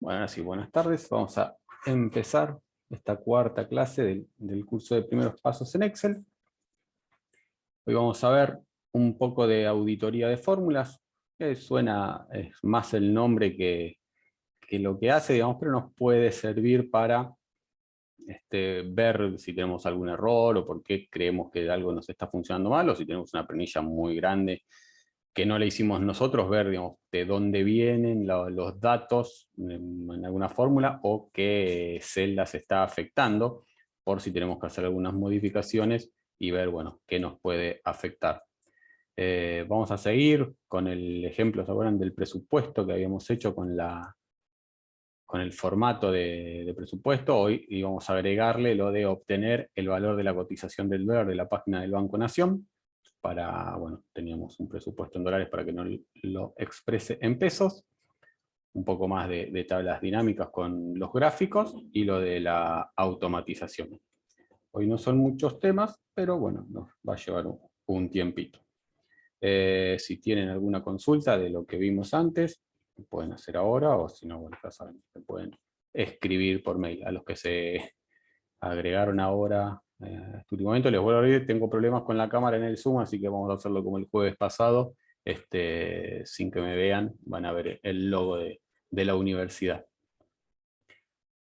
Bueno, ahora sí, buenas tardes. Vamos a empezar esta cuarta clase del curso de primeros pasos en Excel. Hoy vamos a ver un poco de auditoría de fórmulas, que suena es más el nombre que lo que hace, digamos, pero nos puede servir para ver si tenemos algún error o por qué creemos que algo nos está funcionando mal, o si tenemos una planilla muy grande que no le hicimos nosotros, ver, digamos, de dónde vienen los datos en alguna fórmula o qué celdas está afectando, por si tenemos que hacer algunas modificaciones y ver, bueno, qué nos puede afectar. Vamos a seguir con el ejemplo, ¿se acuerdan del presupuesto que habíamos hecho con el formato de presupuesto? Hoy íbamos a agregarle lo de obtener el valor de la cotización del dólar de la página del Banco Nación. Bueno, teníamos un presupuesto en dólares para que no lo exprese en pesos, un poco más de tablas dinámicas con los gráficos y lo de la automatización. Hoy no son muchos temas, pero bueno, nos va a llevar un tiempito. Si tienen alguna consulta de lo que vimos antes, pueden hacer ahora, o si no, bueno, ya saben, se pueden escribir por mail. A los que se agregaron ahora, este último momento, les vuelvo a decir, tengo problemas con la cámara en el Zoom, así que vamos a hacerlo como el jueves pasado, sin que me vean, van a ver el logo de la universidad.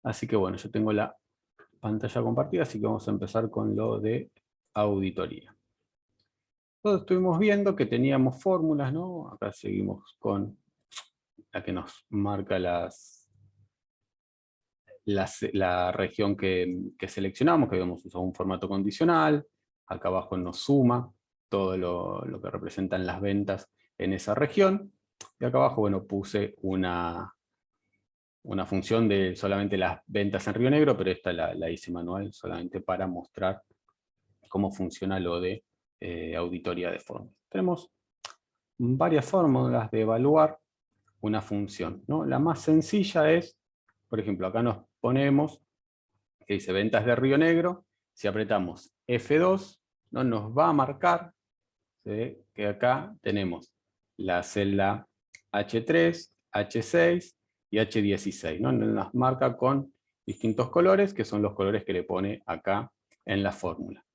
Así que bueno, yo tengo la pantalla compartida, así que vamos a empezar con lo de auditoría. Todos estuvimos viendo que teníamos fórmulas, ¿no? Acá seguimos con la que nos marca la región que seleccionamos, que habíamos usado un formato condicional. Acá abajo nos suma todo lo que representan las ventas en esa región. Y acá abajo, bueno, puse una función de solamente las ventas en Río Negro, pero esta la hice manual solamente para mostrar cómo funciona lo de auditoría de fórmulas. Tenemos varias fórmulas de evaluar una función, ¿no? La más sencilla es, por ejemplo, acá nos ponemos que dice ventas de Río Negro. Si apretamos F2, ¿no? Nos va a marcar, ¿sí?, que acá tenemos la celda H3, H6 y H16, ¿no? Nos marca con distintos colores, que son los colores que le pone acá en la fórmula.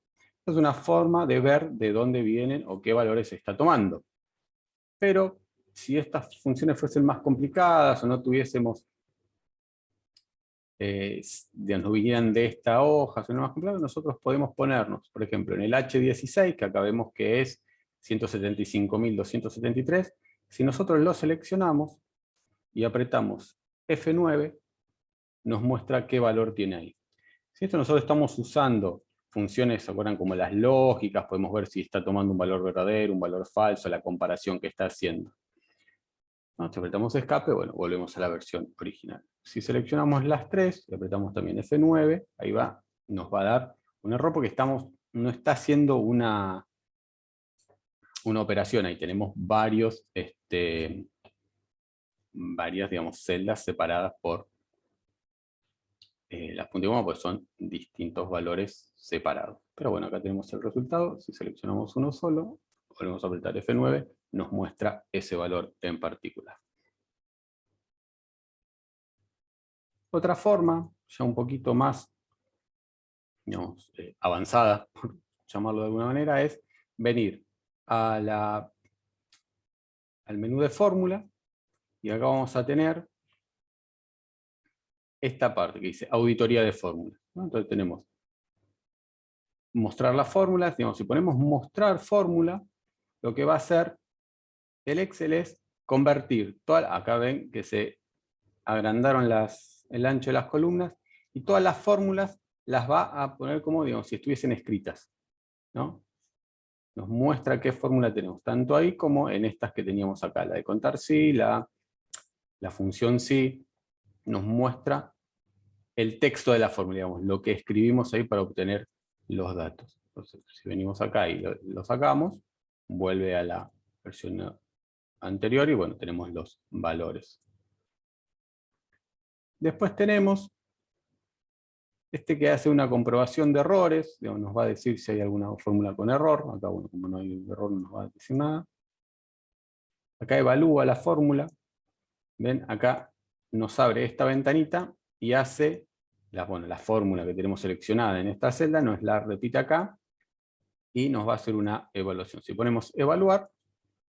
Es una forma de ver de dónde vienen o qué valores se está tomando. Pero si estas funciones fuesen más complicadas o no tuviésemos, no vinieran de esta hoja, son más complicadas, nosotros podemos ponernos, por ejemplo, en el H16, que acá vemos que es 175.273, si nosotros lo seleccionamos y apretamos F9, nos muestra qué valor tiene ahí. Si esto nosotros estamos usando funciones, ¿se acuerdan? Como las lógicas, podemos ver si está tomando un valor verdadero, un valor falso, la comparación que está haciendo. ¿No? Si apretamos escape, bueno, volvemos a la versión original. Si seleccionamos las tres y apretamos también F9, ahí va, nos va a dar un error porque no está haciendo una operación. Ahí tenemos varias, digamos, celdas separadas por las puntas y coma, pues son distintos valores separados. Pero bueno, acá tenemos el resultado. Si seleccionamos uno solo, volvemos a apretar F9, nos muestra ese valor en particular. Otra forma, ya un poquito más, digamos, avanzada, por llamarlo de alguna manera, es venir al menú de fórmula, y acá vamos a tener esta parte que dice auditoría de fórmulas, ¿no? Entonces tenemos mostrar las fórmulas, digamos, si ponemos mostrar fórmula, lo que va a hacer el Excel es convertir, acá ven que se agrandaron el ancho de las columnas, y todas las fórmulas las va a poner como, digamos, si estuviesen escritas, ¿no? Nos muestra qué fórmula tenemos, tanto ahí como en estas que teníamos acá, la de contar sí, la función sí, nos muestra el texto de la fórmula, digamos, lo que escribimos ahí para obtener los datos. Entonces, si venimos acá y lo sacamos, vuelve a la versión anterior y bueno, tenemos los valores. Después tenemos que hace una comprobación de errores, digamos, nos va a decir si hay alguna fórmula con error. Acá, bueno, como no hay error, no nos va a decir nada. Acá evalúa la fórmula. ¿Ven? Acá nos abre esta ventanita y hace la fórmula que tenemos seleccionada en esta celda, nos la repite acá y nos va a hacer una evaluación. Si ponemos evaluar,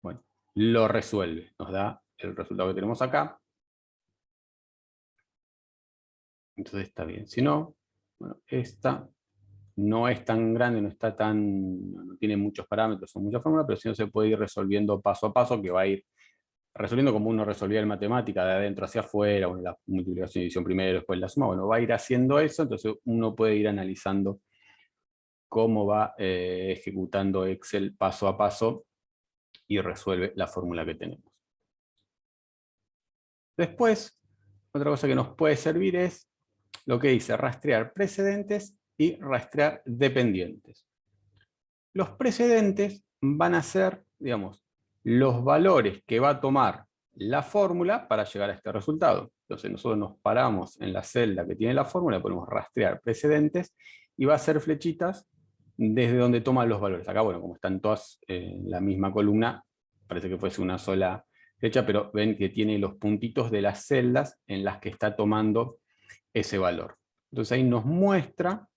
bueno, lo resuelve, nos da el resultado que tenemos acá. Entonces está bien. Si no, bueno, esta no es tan grande, no tiene muchos parámetros o muchas fórmulas, pero si no se puede ir resolviendo paso a paso, que va a ir resolviendo como uno resolvía en matemática, de adentro hacia afuera, bueno, la multiplicación y división primero, después la suma, bueno, va a ir haciendo eso, entonces uno puede ir analizando cómo va ejecutando Excel paso a paso y resuelve la fórmula que tenemos. Después, otra cosa que nos puede servir es lo que dice rastrear precedentes y rastrear dependientes. Los precedentes van a ser, digamos, los valores que va a tomar la fórmula para llegar a este resultado. Entonces nosotros nos paramos en la celda que tiene la fórmula, podemos rastrear precedentes y va a ser flechitas desde donde toma los valores. Acá, bueno, como están todas en la misma columna, parece que fuese una sola flecha, pero ven que tiene los puntitos de las celdas en las que está tomando ese valor. Entonces ahí nos muestra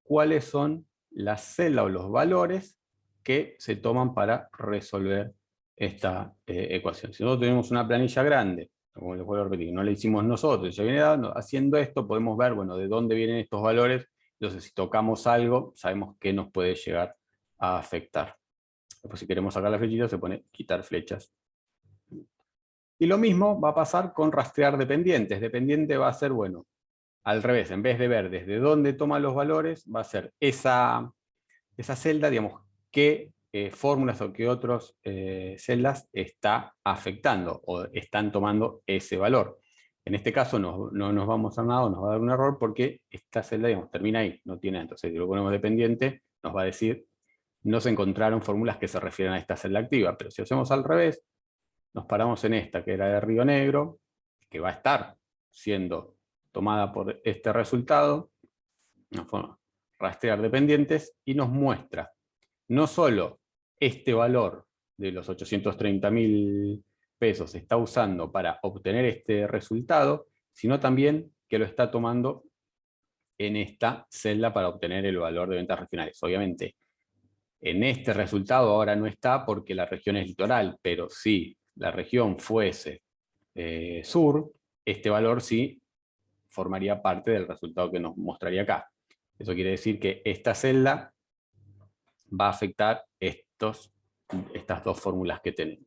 cuáles son las celdas o los valores que se toman para resolver esta ecuación. Si nosotros tenemos una planilla grande, como les vuelvo a repetir, no la hicimos nosotros, ya viene dando, haciendo esto podemos ver, bueno, de dónde vienen estos valores, entonces si tocamos algo, sabemos que nos puede llegar a afectar. Después si queremos sacar la flechita, se pone quitar flechas. Y lo mismo va a pasar con rastrear dependientes. Dependiente va a ser, bueno, al revés, en vez de ver desde dónde toma los valores, va a ser esa celda, digamos, qué fórmulas o qué otras celdas está afectando o están tomando ese valor. En este caso no nos va a mostrar nada, nos va a dar un error porque esta celda, digamos, termina ahí, no tiene. Entonces, si lo ponemos dependiente, nos va a decir, no se encontraron fórmulas que se refieren a esta celda activa. Pero si hacemos al revés, nos paramos en esta, que era de Río Negro, que va a estar siendo tomada por este resultado, nos pone rastrear dependientes y nos muestra no solo este valor de los 830.000 pesos se está usando para obtener este resultado, sino también que lo está tomando en esta celda para obtener el valor de ventas regionales. Obviamente, en este resultado ahora no está porque la región es litoral, pero si la región fuese sur, este valor sí formaría parte del resultado que nos mostraría acá. Eso quiere decir que esta celda va a afectar estas dos fórmulas que tenemos.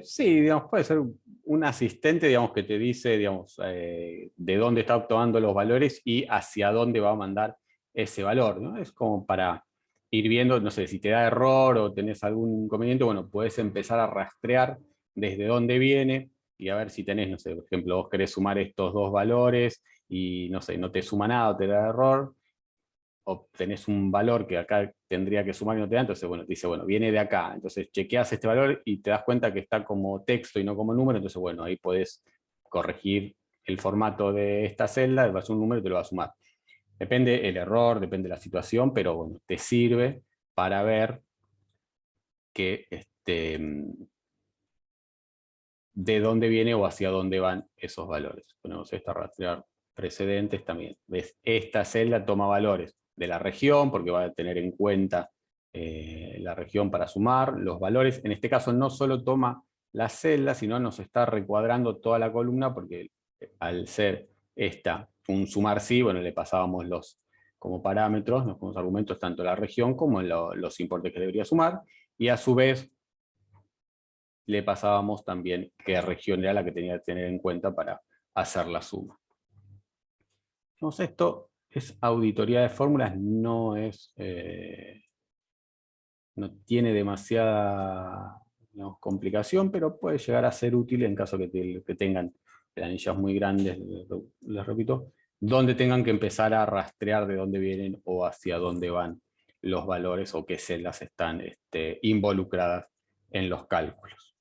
Sí, digamos, puede ser un asistente, digamos, que te dice, digamos, de dónde está obtomando los valores y hacia dónde va a mandar ese valor, ¿no? Es como para ir viendo, no sé, si te da error o tenés algún inconveniente, bueno, puedes empezar a rastrear desde dónde viene y a ver si tenés, no sé, por ejemplo, vos querés sumar estos dos valores y, no sé, no te suma nada o te da error, obtenés un valor que acá tendría que sumar y no te da, entonces bueno, te dice, bueno, viene de acá, entonces chequeas este valor y te das cuenta que está como texto y no como número, entonces bueno, ahí podés corregir el formato de esta celda, va a ser un número y te lo va a sumar. Depende el error, depende la situación, pero bueno, te sirve para ver que de dónde viene o hacia dónde van esos valores. Ponemos esta rastrear precedentes también. ¿Ves? Esta celda toma valores de la región porque va a tener en cuenta la región para sumar los valores. En este caso no solo toma la celda, sino nos está recuadrando toda la columna porque al ser esta un sumar sí, bueno, le pasábamos como parámetros, como argumentos tanto la región como los importes que debería sumar, y a su vez le pasábamos también qué región era la que tenía que tener en cuenta para hacer la suma. Entonces esto es auditoría de fórmulas, no tiene demasiada, digamos, complicación, pero puede llegar a ser útil en caso que tengan planillas muy grandes, les repito, donde tengan que empezar a rastrear de dónde vienen o hacia dónde van los valores o qué celdas están involucradas en los cálculos.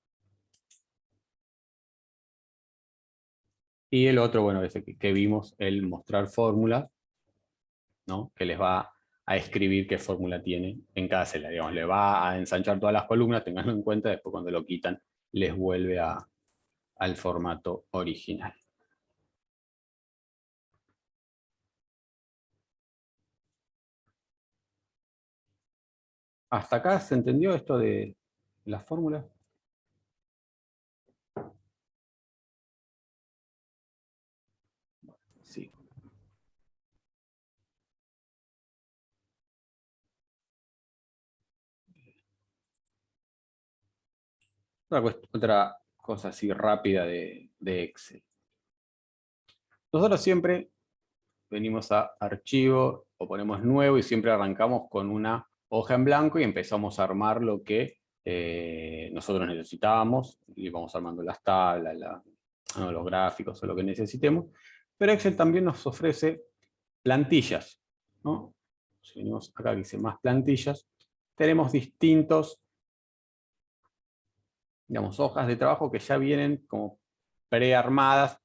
Y el otro, bueno, ese que vimos, el mostrar fórmulas. ¿no? Que les va a escribir qué fórmula tiene en cada celda. Digamos, le va a ensanchar todas las columnas, tenganlo en cuenta, después cuando lo quitan les vuelve al formato original. ¿Hasta acá se entendió esto de las fórmulas? Sí. Otra cosa así rápida de Excel. Nosotros siempre venimos a archivo o ponemos nuevo y siempre arrancamos con una hoja en blanco y empezamos a armar lo que nosotros necesitábamos y vamos armando las tablas, no, los gráficos o lo que necesitemos. Pero Excel también nos ofrece plantillas, ¿no? Si venimos acá que dice más plantillas, tenemos distintos, digamos, hojas de trabajo que ya vienen como prearmadas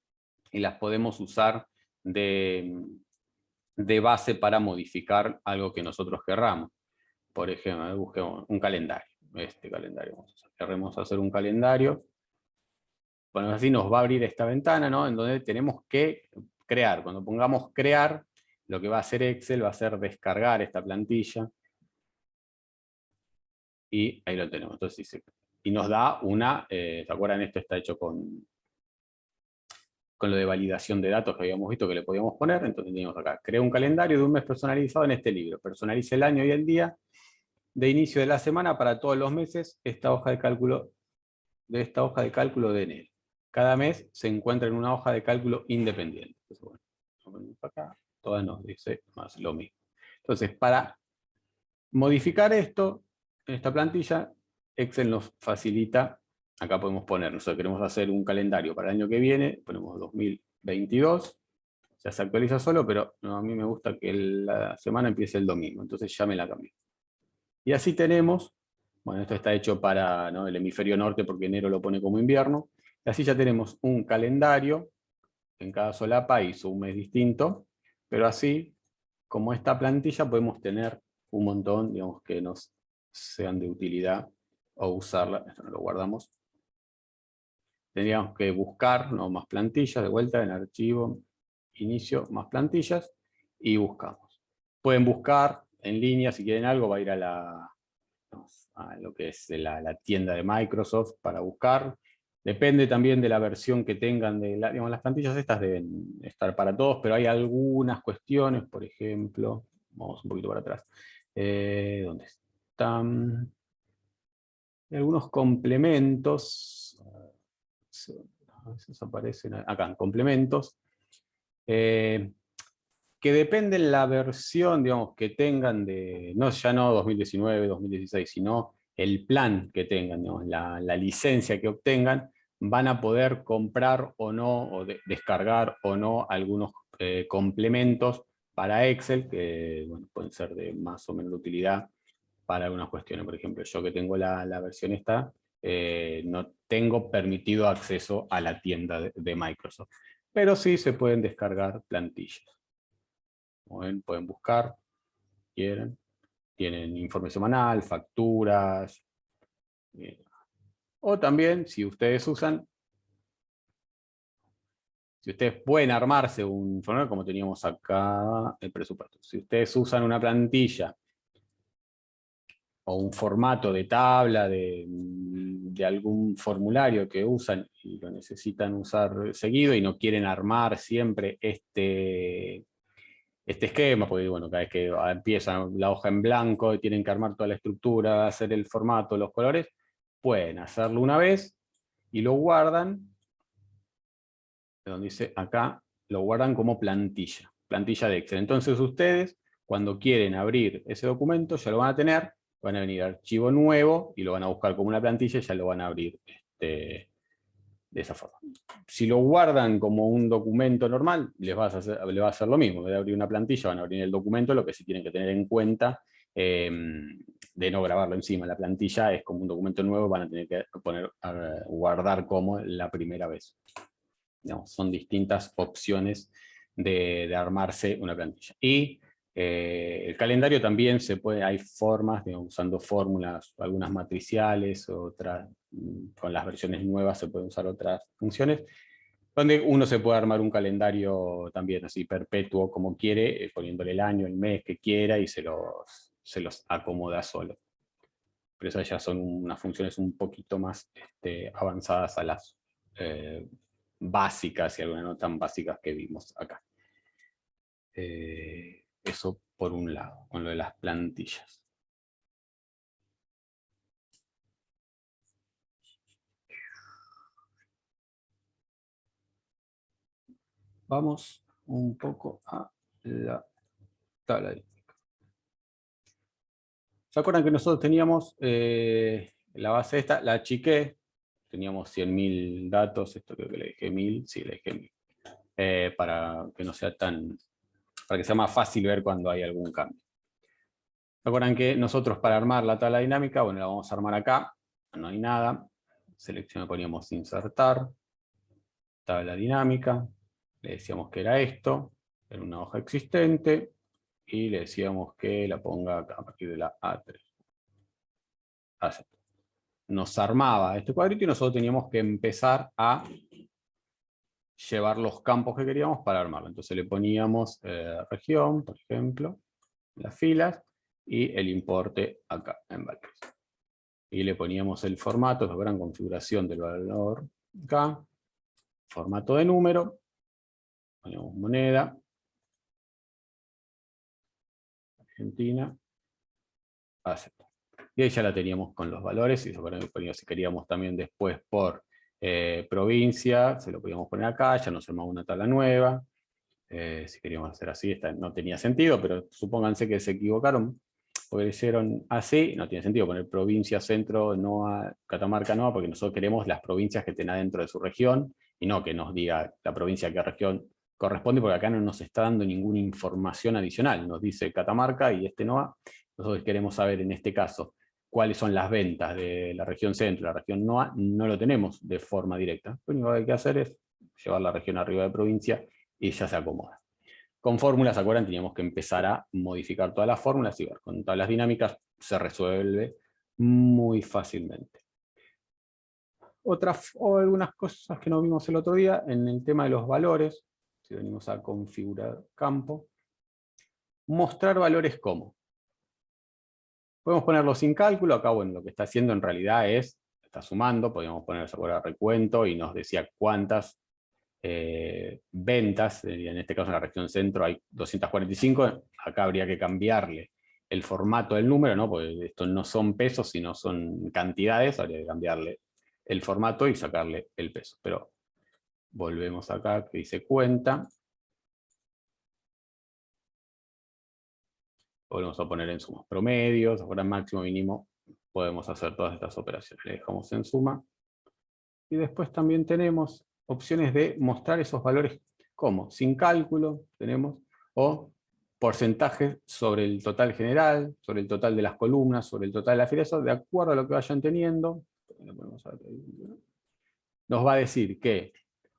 y las podemos usar de base para modificar algo que nosotros querramos. Por ejemplo, busquemos un calendario. Este calendario, queremos hacer un calendario. Bueno, así nos va a abrir esta ventana, ¿no? En donde tenemos que crear. Cuando pongamos crear, lo que va a hacer Excel va a ser descargar esta plantilla. Y ahí lo tenemos. Entonces dice, y nos da una, ¿se acuerdan? Esto está hecho con lo de validación de datos que habíamos visto que le podíamos poner. Entonces teníamos acá, crea un calendario de un mes personalizado en este libro. Personalice el año y el día de inicio de la semana para todos los meses esta hoja de cálculo de enero. Cada mes se encuentra en una hoja de cálculo independiente. Entonces, bueno, acá, todas nos dice más lo mismo. Entonces, para modificar esto, en esta plantilla, Excel nos facilita, acá podemos poner, nosotros queremos hacer un calendario para el año que viene, ponemos 2022, ya se actualiza solo, pero no, a mí me gusta que la semana empiece el domingo, entonces ya me la cambié. Y así tenemos, bueno, esto está hecho para, ¿no?, el hemisferio norte porque enero lo pone como invierno, y así ya tenemos un calendario, en cada solapa hizo un mes distinto, pero así, como esta plantilla, podemos tener un montón, digamos, que nos sean de utilidad o usarla. Esto no lo guardamos. Tendríamos que buscar, ¿no?, más plantillas, de vuelta en archivo, inicio, más plantillas, y buscamos. Pueden buscar en línea, si quieren algo, va a ir a lo que es la tienda de Microsoft para buscar. Depende también de la versión que tengan, digamos, las plantillas estas deben estar para todos, pero hay algunas cuestiones, por ejemplo, vamos un poquito para atrás, ¿dónde están? Algunos complementos, a veces aparecen acá, en complementos, que dependen la versión, digamos, que tengan de, ya no 2019, 2016, sino el plan que tengan, digamos, la licencia que obtengan, van a poder comprar o no, o descargar o no algunos complementos para Excel, que bueno, pueden ser de más o menos utilidad para algunas cuestiones. Por ejemplo, yo que tengo la versión esta, no tengo permitido acceso a la tienda de Microsoft, pero sí se pueden descargar plantillas. Como ven, pueden buscar, quieren. Tienen informe semanal, facturas. O también, si ustedes pueden armarse un formulario, como teníamos acá, el presupuesto. Si ustedes usan una plantilla o un formato de tabla de algún formulario que usan y lo necesitan usar seguido y no quieren armar siempre este esquema, porque bueno, cada vez que empiezan la hoja en blanco y tienen que armar toda la estructura, hacer el formato, los colores, pueden hacerlo una vez y lo guardan, donde dice acá, lo guardan como plantilla de Excel. Entonces ustedes, cuando quieren abrir ese documento, ya lo van a tener, van a venir a archivo nuevo y lo van a buscar como una plantilla y ya lo van a abrir de esa forma. Si lo guardan como un documento normal, les va a hacer lo mismo. En vez de abrir una plantilla, van a abrir el documento. Lo que sí tienen que tener en cuenta de no grabarlo encima. La plantilla es como un documento nuevo, van a tener que guardar como la primera vez. Digamos, son distintas opciones de armarse una plantilla. Y El calendario también se puede, hay formas, digamos, usando fórmulas, algunas matriciales, otras, con las versiones nuevas se pueden usar otras funciones, donde uno se puede armar un calendario también así perpetuo como quiere, poniéndole el año, el mes que quiera y se los acomoda solo. Pero esas ya son unas funciones un poquito más avanzadas a las básicas y algunas no tan básicas que vimos acá. Eso por un lado, con lo de las plantillas. Vamos un poco a la tabla dinámica. ¿Se acuerdan que nosotros teníamos la base esta? La achiqué, teníamos 100.000 datos, esto creo que le dije 1000, sí, le dije 1000. Para que no sea para que sea más fácil ver cuando hay algún cambio. ¿Se acuerdan que nosotros para armar la tabla dinámica, bueno, la vamos a armar acá, no hay nada, poníamos insertar, tabla dinámica, le decíamos que era esto, era una hoja existente, y le decíamos que la ponga acá, a partir de la A3. Acepto. Nos armaba este cuadrito y nosotros teníamos que empezar a llevar los campos que queríamos para armarlo. Entonces le poníamos región, por ejemplo, las filas, y el importe acá en valores. Y le poníamos el formato, la gran configuración del valor acá, formato de número, poníamos moneda, Argentina, acepto. Y ahí ya la teníamos con los valores, y si queríamos también después por provincia, se lo podíamos poner acá, ya nos armaba una tabla nueva. Si queríamos hacer así, esta no tenía sentido, pero supónganse que se equivocaron, porque lo hicieron así, no tiene sentido poner provincia, centro, NOA, Catamarca, NOA, porque nosotros queremos las provincias que estén adentro de su región, y no que nos diga la provincia a qué región corresponde, porque acá no nos está dando ninguna información adicional, nos dice Catamarca y NOA. Nosotros queremos saber en este caso cuáles son las ventas de la región centro, la región NOA, no lo tenemos de forma directa. Lo único que hay que hacer es llevar la región arriba de provincia y ya se acomoda. Con fórmulas, ¿se acuerdan? Teníamos que empezar a modificar todas las fórmulas y ver, con tablas dinámicas se resuelve muy fácilmente. O algunas cosas que no vimos el otro día, en el tema de los valores, si venimos a configurar campo, mostrar valores como. Podemos ponerlo sin cálculo, acá bueno, lo que está haciendo en realidad está sumando, podríamos poner recuento y nos decía cuántas ventas, en este caso en la región centro hay 245, acá habría que cambiarle el formato del número, ¿no? Porque esto no son pesos, sino son cantidades, habría que cambiarle el formato y sacarle el peso. Pero volvemos acá que dice cuenta. Volvemos a poner en sumas promedios, ahora máximo, mínimo, podemos hacer todas estas operaciones. Le dejamos en suma. Y después también tenemos opciones de mostrar esos valores como sin cálculo, tenemos, o porcentajes sobre el total general, sobre el total de las columnas, sobre el total de las filas, de acuerdo a lo que vayan teniendo. Nos va a decir que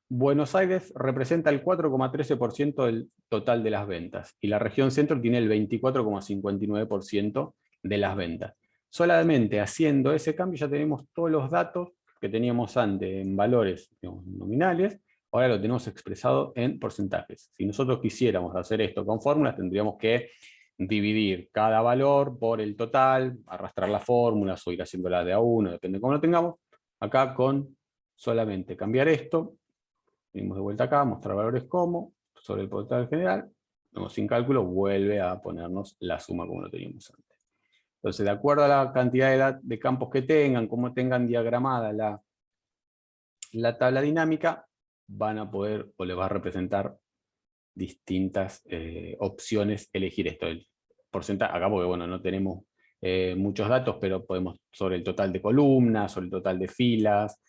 Buenos Aires representa el 4,13% del total de las ventas y la región centro tiene el 24,59% de las ventas. Solamente haciendo ese cambio ya tenemos todos los datos que teníamos antes en valores, digamos, nominales, ahora lo tenemos expresado en porcentajes. Si nosotros quisiéramos hacer esto con fórmulas, tendríamos que dividir cada valor por el total, arrastrar las fórmulas o ir haciéndola de a uno, depende de cómo lo tengamos. Acá con solamente cambiar esto, venimos de vuelta acá, mostrar valores como, sobre el total general, sin cálculo, vuelve a ponernos la suma como lo teníamos antes. Entonces, de acuerdo a la cantidad de campos que tengan, como tengan diagramada la tabla dinámica, van a poder o les va a representar distintas opciones elegir esto. El porcentaje, acá porque bueno, no tenemos muchos datos, pero podemos sobre el total de columnas, sobre el total de filas,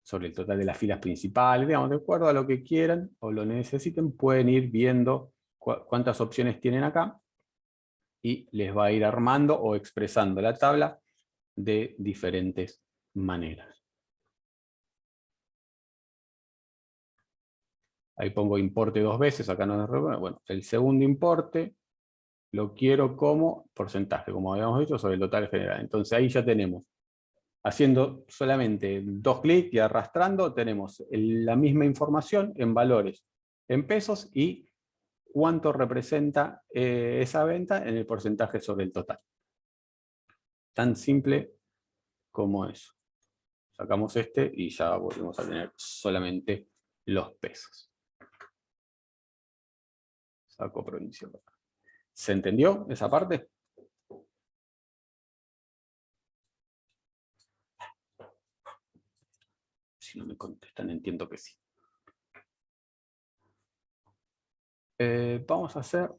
sobre el total de las filas principales, digamos, de acuerdo a lo que quieran o lo necesiten, pueden ir viendo cuántas opciones tienen acá y les va a ir armando o expresando la tabla de diferentes maneras. Ahí pongo importe 2 veces, acá no es bueno, el segundo importe lo quiero como porcentaje, como habíamos dicho, sobre el total general. Entonces ahí ya tenemos, haciendo solamente 2 clics y arrastrando, tenemos la misma información en valores, en pesos, y cuánto representa esa venta en el porcentaje sobre el total. Tan simple como eso. Sacamos este y ya volvemos a tener solamente los pesos. Saco provincia. ¿Se entendió esa parte? Si no me contestan, entiendo que sí. Vamos a hacer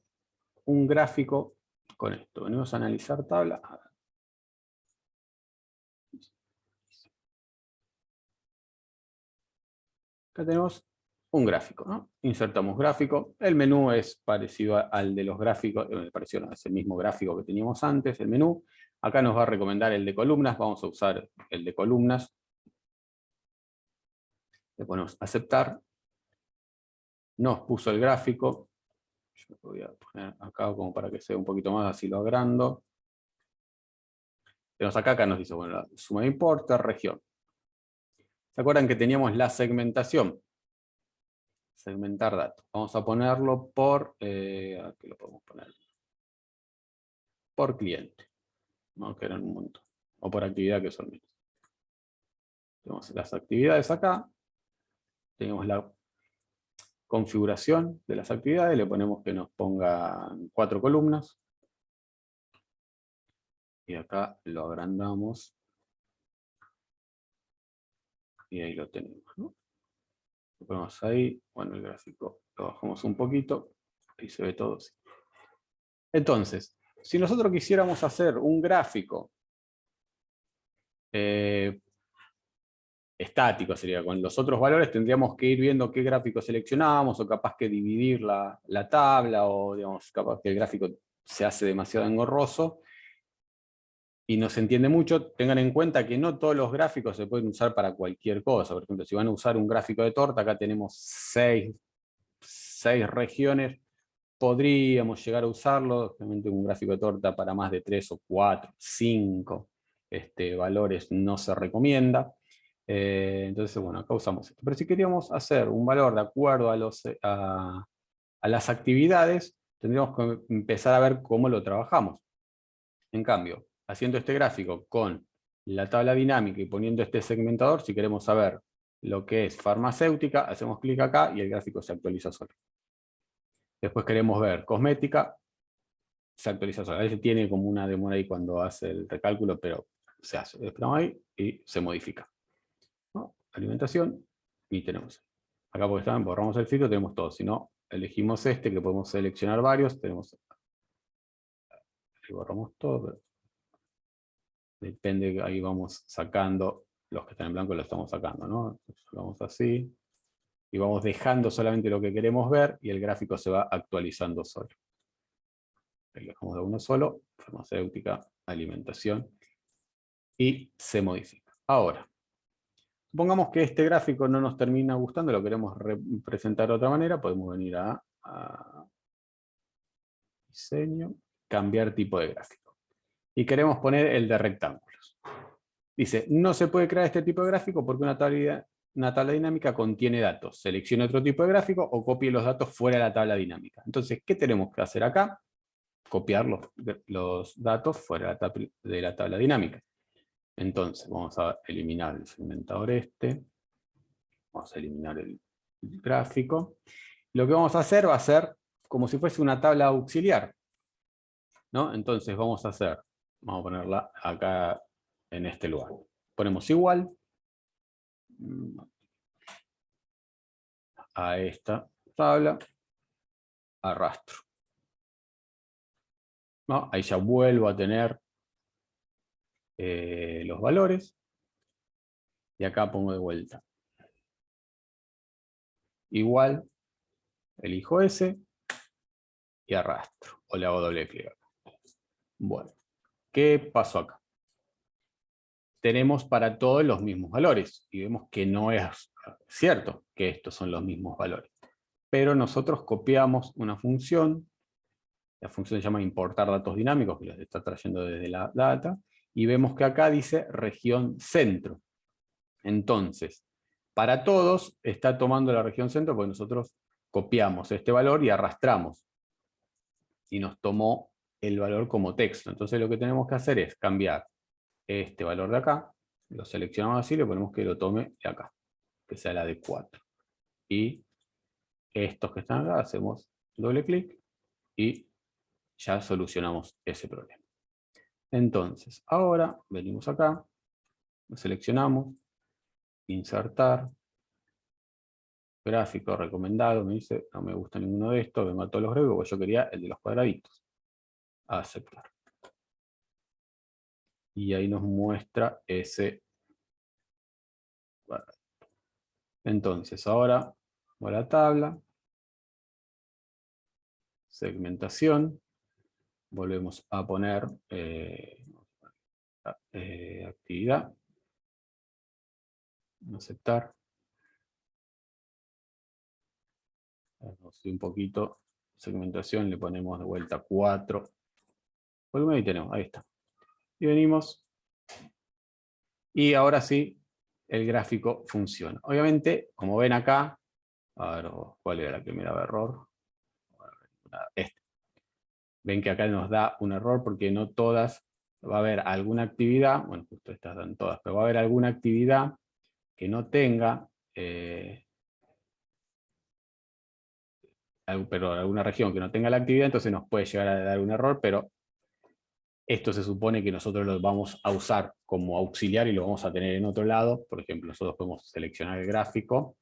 un gráfico con esto. Venimos a analizar tabla. Acá tenemos un gráfico, ¿no? Insertamos gráfico. El menú es parecido al de los gráficos, es el mismo gráfico que teníamos antes, el menú. Acá nos va a recomendar el de columnas. Vamos a usar el de columnas. Le ponemos aceptar. Nos puso el gráfico. Yo lo voy a poner acá como para que sea un poquito más, así lo agrando. Tenemos acá nos dice, bueno, la suma de importe, región. ¿Se acuerdan que teníamos la segmentación? Segmentar datos. Vamos a ponerlo por, aquí lo podemos poner, por cliente, ¿no? Que eran un montón. O por actividad, que son menos. Tenemos las actividades acá. Tenemos la configuración de las actividades. Le ponemos que nos ponga 4 columnas. Y acá lo agrandamos. Y ahí lo tenemos, ¿no? Lo ponemos ahí. Bueno, el gráfico lo bajamos un poquito. Ahí se ve todo así. Entonces, si nosotros quisiéramos hacer un gráfico estático, sería con los otros valores, tendríamos que ir viendo qué gráfico seleccionábamos, o capaz que dividir la tabla, o digamos, capaz que el gráfico se hace demasiado engorroso y no se entiende mucho. Tengan en cuenta que no todos los gráficos se pueden usar para cualquier cosa. Por ejemplo, si van a usar un gráfico de torta, acá tenemos 6 regiones. Podríamos llegar a usarlo, realmente un gráfico de torta para más de 3 o 4, 5 valores no se recomienda. Entonces, bueno, acá usamos esto. Pero si queríamos hacer un valor de acuerdo a las actividades, tendríamos que empezar a ver cómo lo trabajamos. En cambio, haciendo este gráfico con la tabla dinámica y poniendo este segmentador, si queremos saber lo que es farmacéutica, hacemos clic acá y el gráfico se actualiza solo. Después queremos ver cosmética, se actualiza solo. A veces tiene como una demora ahí cuando hace el recálculo, pero se hace. Esperamos ahí y se modifica, ¿no? Alimentación, y tenemos. Acá porque están, borramos el filtro, tenemos todo. Si no, elegimos este, que podemos seleccionar varios, tenemos. Ahí borramos todo, pero depende, ahí vamos sacando, los que están en blanco los estamos sacando, ¿no? Entonces, vamos así, y vamos dejando solamente lo que queremos ver, y el gráfico se va actualizando solo. Ahí lo dejamos de uno solo, farmacéutica, alimentación, y se modifica. Ahora, supongamos que este gráfico no nos termina gustando, lo queremos representar de otra manera, podemos venir a diseño, cambiar tipo de gráfico. Y queremos poner el de rectángulos. Dice, no se puede crear este tipo de gráfico porque una tabla dinámica contiene datos. Seleccione otro tipo de gráfico o copie los datos fuera de la tabla dinámica. Entonces, ¿qué tenemos que hacer acá? Copiar los datos fuera de la tabla dinámica. Entonces, vamos a eliminar el segmentador este. Vamos a eliminar el gráfico. Lo que vamos a hacer va a ser como si fuese una tabla auxiliar, ¿no? Entonces vamos a hacer, vamos a ponerla acá en este lugar. Ponemos igual a esta tabla, arrastro, ¿no? Ahí ya vuelvo a tener los valores, y acá pongo de vuelta igual, elijo ese y arrastro, o le hago doble clic acá. Bueno, ¿qué pasó acá? Tenemos para todos los mismos valores, y vemos que no es cierto que estos son los mismos valores. pero nosotros copiamos una función, la función se llama importar datos dinámicos, que los está trayendo desde la data, y vemos que acá dice región centro. Entonces, para todos está tomando la región centro porque nosotros copiamos este valor y arrastramos. Y nos tomó el valor como texto. Entonces lo que tenemos que hacer es cambiar este valor de acá, lo seleccionamos así, le ponemos que lo tome de acá, que sea la de 4. Y estos que están acá, hacemos doble clic y ya solucionamos ese problema. Entonces, ahora venimos acá, lo seleccionamos, insertar, gráfico recomendado, me dice, no me gusta ninguno de estos, vengo a todos los gráficos, porque yo quería el de los cuadraditos. Aceptar. Y ahí nos muestra ese cuadradito. Entonces, ahora voy a la tabla, segmentación, volvemos a poner actividad, aceptar. Un poquito, segmentación, le ponemos de vuelta 4. Volumen ahí tenemos, ahí está. Y venimos. Y ahora sí, el gráfico funciona. Obviamente, como ven acá, a ver, ¿cuál era la que me daba error? Este. Ven que acá nos da un error porque no todas, va a haber alguna actividad, bueno, justo estas dan todas, pero va a haber alguna actividad que no tenga, pero alguna región que no tenga la actividad, entonces nos puede llegar a dar un error, pero esto se supone que nosotros lo vamos a usar como auxiliar y lo vamos a tener en otro lado. Por ejemplo, nosotros podemos seleccionar el gráfico,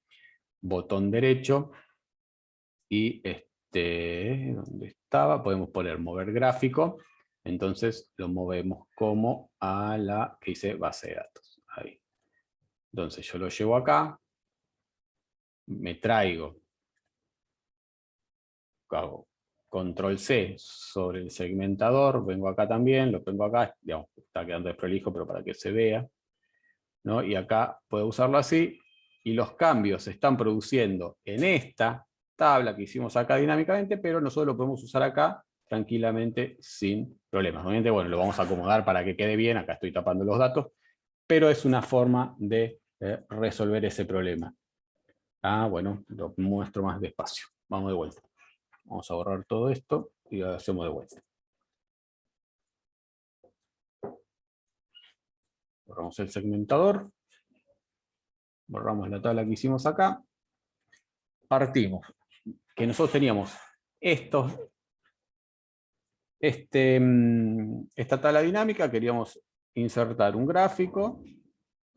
botón derecho, y ¿dónde estaba? Podemos poner mover gráfico, entonces lo movemos como a la que dice base de datos. Ahí. Entonces yo lo llevo acá, me traigo, hago control C sobre el segmentador, vengo acá también, lo pongo acá, digamos, está quedando desprolijo, pero para que se vea, ¿no? Y acá puedo usarlo así, y los cambios se están produciendo en esta tabla que hicimos acá dinámicamente, pero nosotros lo podemos usar acá tranquilamente sin problemas. Obviamente, bueno, lo vamos a acomodar para que quede bien, acá estoy tapando los datos, pero es una forma de resolver ese problema. Ah, bueno, lo muestro más despacio. Vamos de vuelta. Vamos a borrar todo esto y lo hacemos de vuelta. Borramos el segmentador. Borramos la tabla que hicimos acá. Partimos. Que nosotros teníamos esta tabla dinámica, queríamos insertar un gráfico.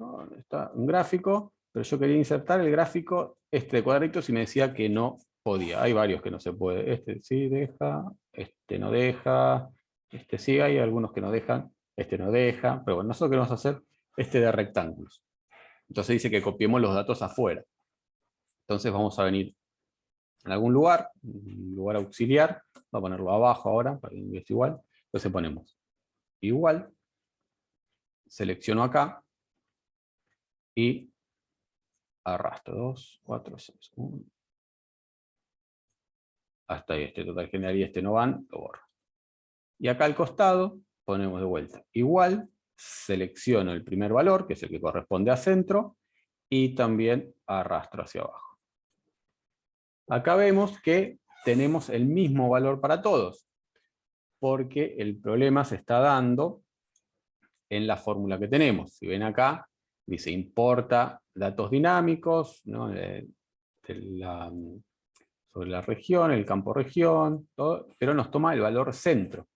¿No? Está un gráfico, pero yo quería insertar el gráfico de cuadritos y me decía que no podía. Hay varios que no se puede. Este sí deja, este no deja, este sí, hay algunos que no dejan, este no deja, pero bueno, nosotros queremos hacer este de rectángulos. Entonces dice que copiemos los datos afuera. Entonces vamos a venir en algún lugar, un lugar auxiliar, voy a ponerlo abajo ahora, para que es igual. Entonces ponemos igual, selecciono acá, y arrastro 2, 4, 6, 1. Hasta ahí, total general y no van, lo borro. Y acá al costado ponemos de vuelta igual, selecciono el primer valor, que es el que corresponde a centro, y también arrastro hacia abajo. Acá vemos que tenemos el mismo valor para todos, porque el problema se está dando en la fórmula que tenemos. Si ven acá, dice importa datos dinámicos, ¿no? Sobre la región, el campo región, todo, pero nos toma el valor centro.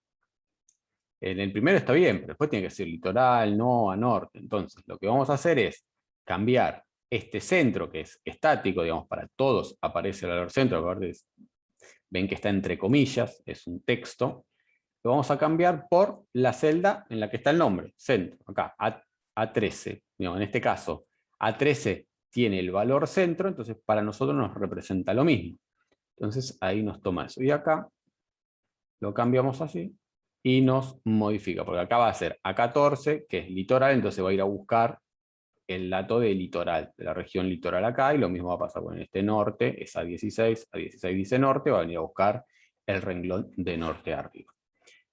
En el primero está bien, pero después tiene que ser litoral, no a norte. Entonces, lo que vamos a hacer es cambiar este centro, que es estático, digamos, para todos aparece el valor centro, ven que está entre comillas, es un texto, lo vamos a cambiar por la celda en la que está el nombre, centro, acá, A13. Digamos, en este caso, A13 tiene el valor centro, entonces para nosotros nos representa lo mismo. Entonces ahí nos toma eso. Y acá lo cambiamos así y nos modifica, porque acá va a ser A14, que es litoral, entonces va a ir a buscar el dato de litoral, de la región litoral acá, y lo mismo va a pasar con este norte, es A16 dice norte, va a venir a buscar el renglón de norte arriba.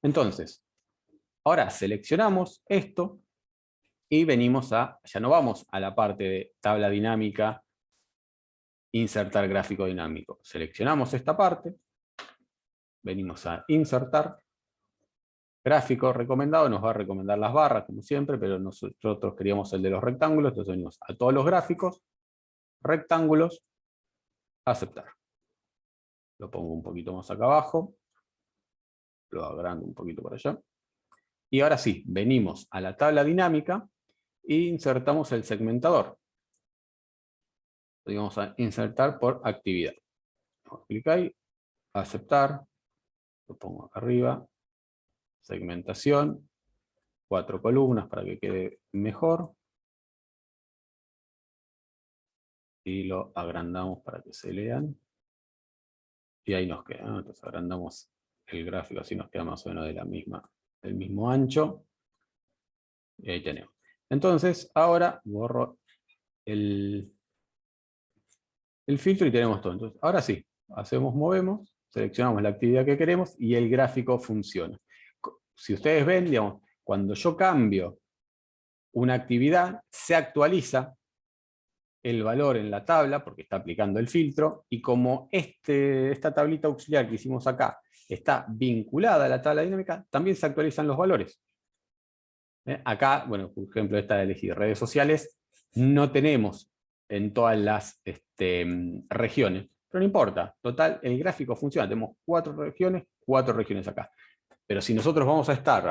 Entonces, ahora seleccionamos esto, y venimos ya no vamos a la parte de tabla dinámica, insertar gráfico dinámico. Seleccionamos esta parte, venimos a insertar, gráfico recomendado, nos va a recomendar las barras como siempre, pero nosotros queríamos el de los rectángulos, entonces venimos a todos los gráficos, rectángulos, aceptar. Lo pongo un poquito más acá abajo, lo agrando un poquito para allá. Y ahora sí, venimos a la tabla dinámica e insertamos el segmentador. Vamos a insertar por actividad. Clic ahí, aceptar, lo pongo acá arriba, segmentación, 4 columnas para que quede mejor. Y lo agrandamos para que se lean. Y ahí nos queda, ¿no? Entonces agrandamos el gráfico, así nos queda más o menos del mismo ancho. Y ahí tenemos. Entonces, ahora borro el filtro y tenemos todo. Entonces, ahora sí, movemos, seleccionamos la actividad que queremos y el gráfico funciona. Si ustedes ven, digamos, cuando yo cambio una actividad, se actualiza el valor en la tabla, porque está aplicando el filtro, y como esta tablita auxiliar que hicimos acá está vinculada a la tabla dinámica, también se actualizan los valores. Acá, bueno, por ejemplo, esta de elegir redes sociales, no tenemos en todas las regiones, pero no importa, total, el gráfico funciona, tenemos 4 regiones acá. Pero si nosotros vamos a estar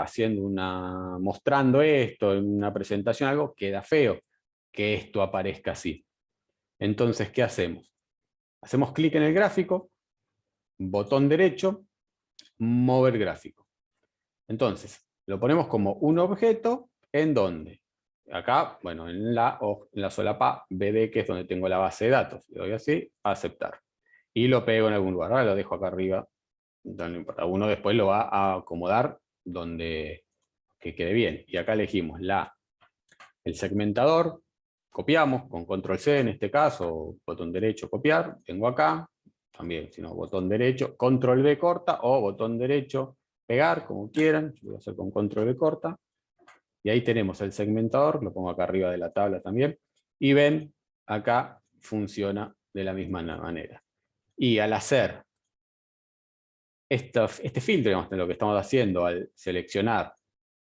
mostrando esto en una presentación, algo, queda feo que esto aparezca así. Entonces, ¿qué hacemos? Hacemos clic en el gráfico, botón derecho, mover gráfico. Entonces, lo ponemos como un objeto, ¿en dónde? Acá, bueno, en la solapa BD, que es donde tengo la base de datos. Le doy así, aceptar. Y lo pego en algún lugar. Ahora lo dejo acá arriba. No importa, uno después lo va a acomodar donde que quede bien. Y acá elegimos el segmentador, copiamos con control C en este caso, botón derecho copiar, tengo acá, también, si no, botón derecho, control V corta o botón derecho pegar, como quieran, yo voy a hacer con control V corta, y ahí tenemos el segmentador, lo pongo acá arriba de la tabla también, y ven, acá funciona de la misma manera. Y al hacer este filtro, digamos, lo que estamos haciendo al seleccionar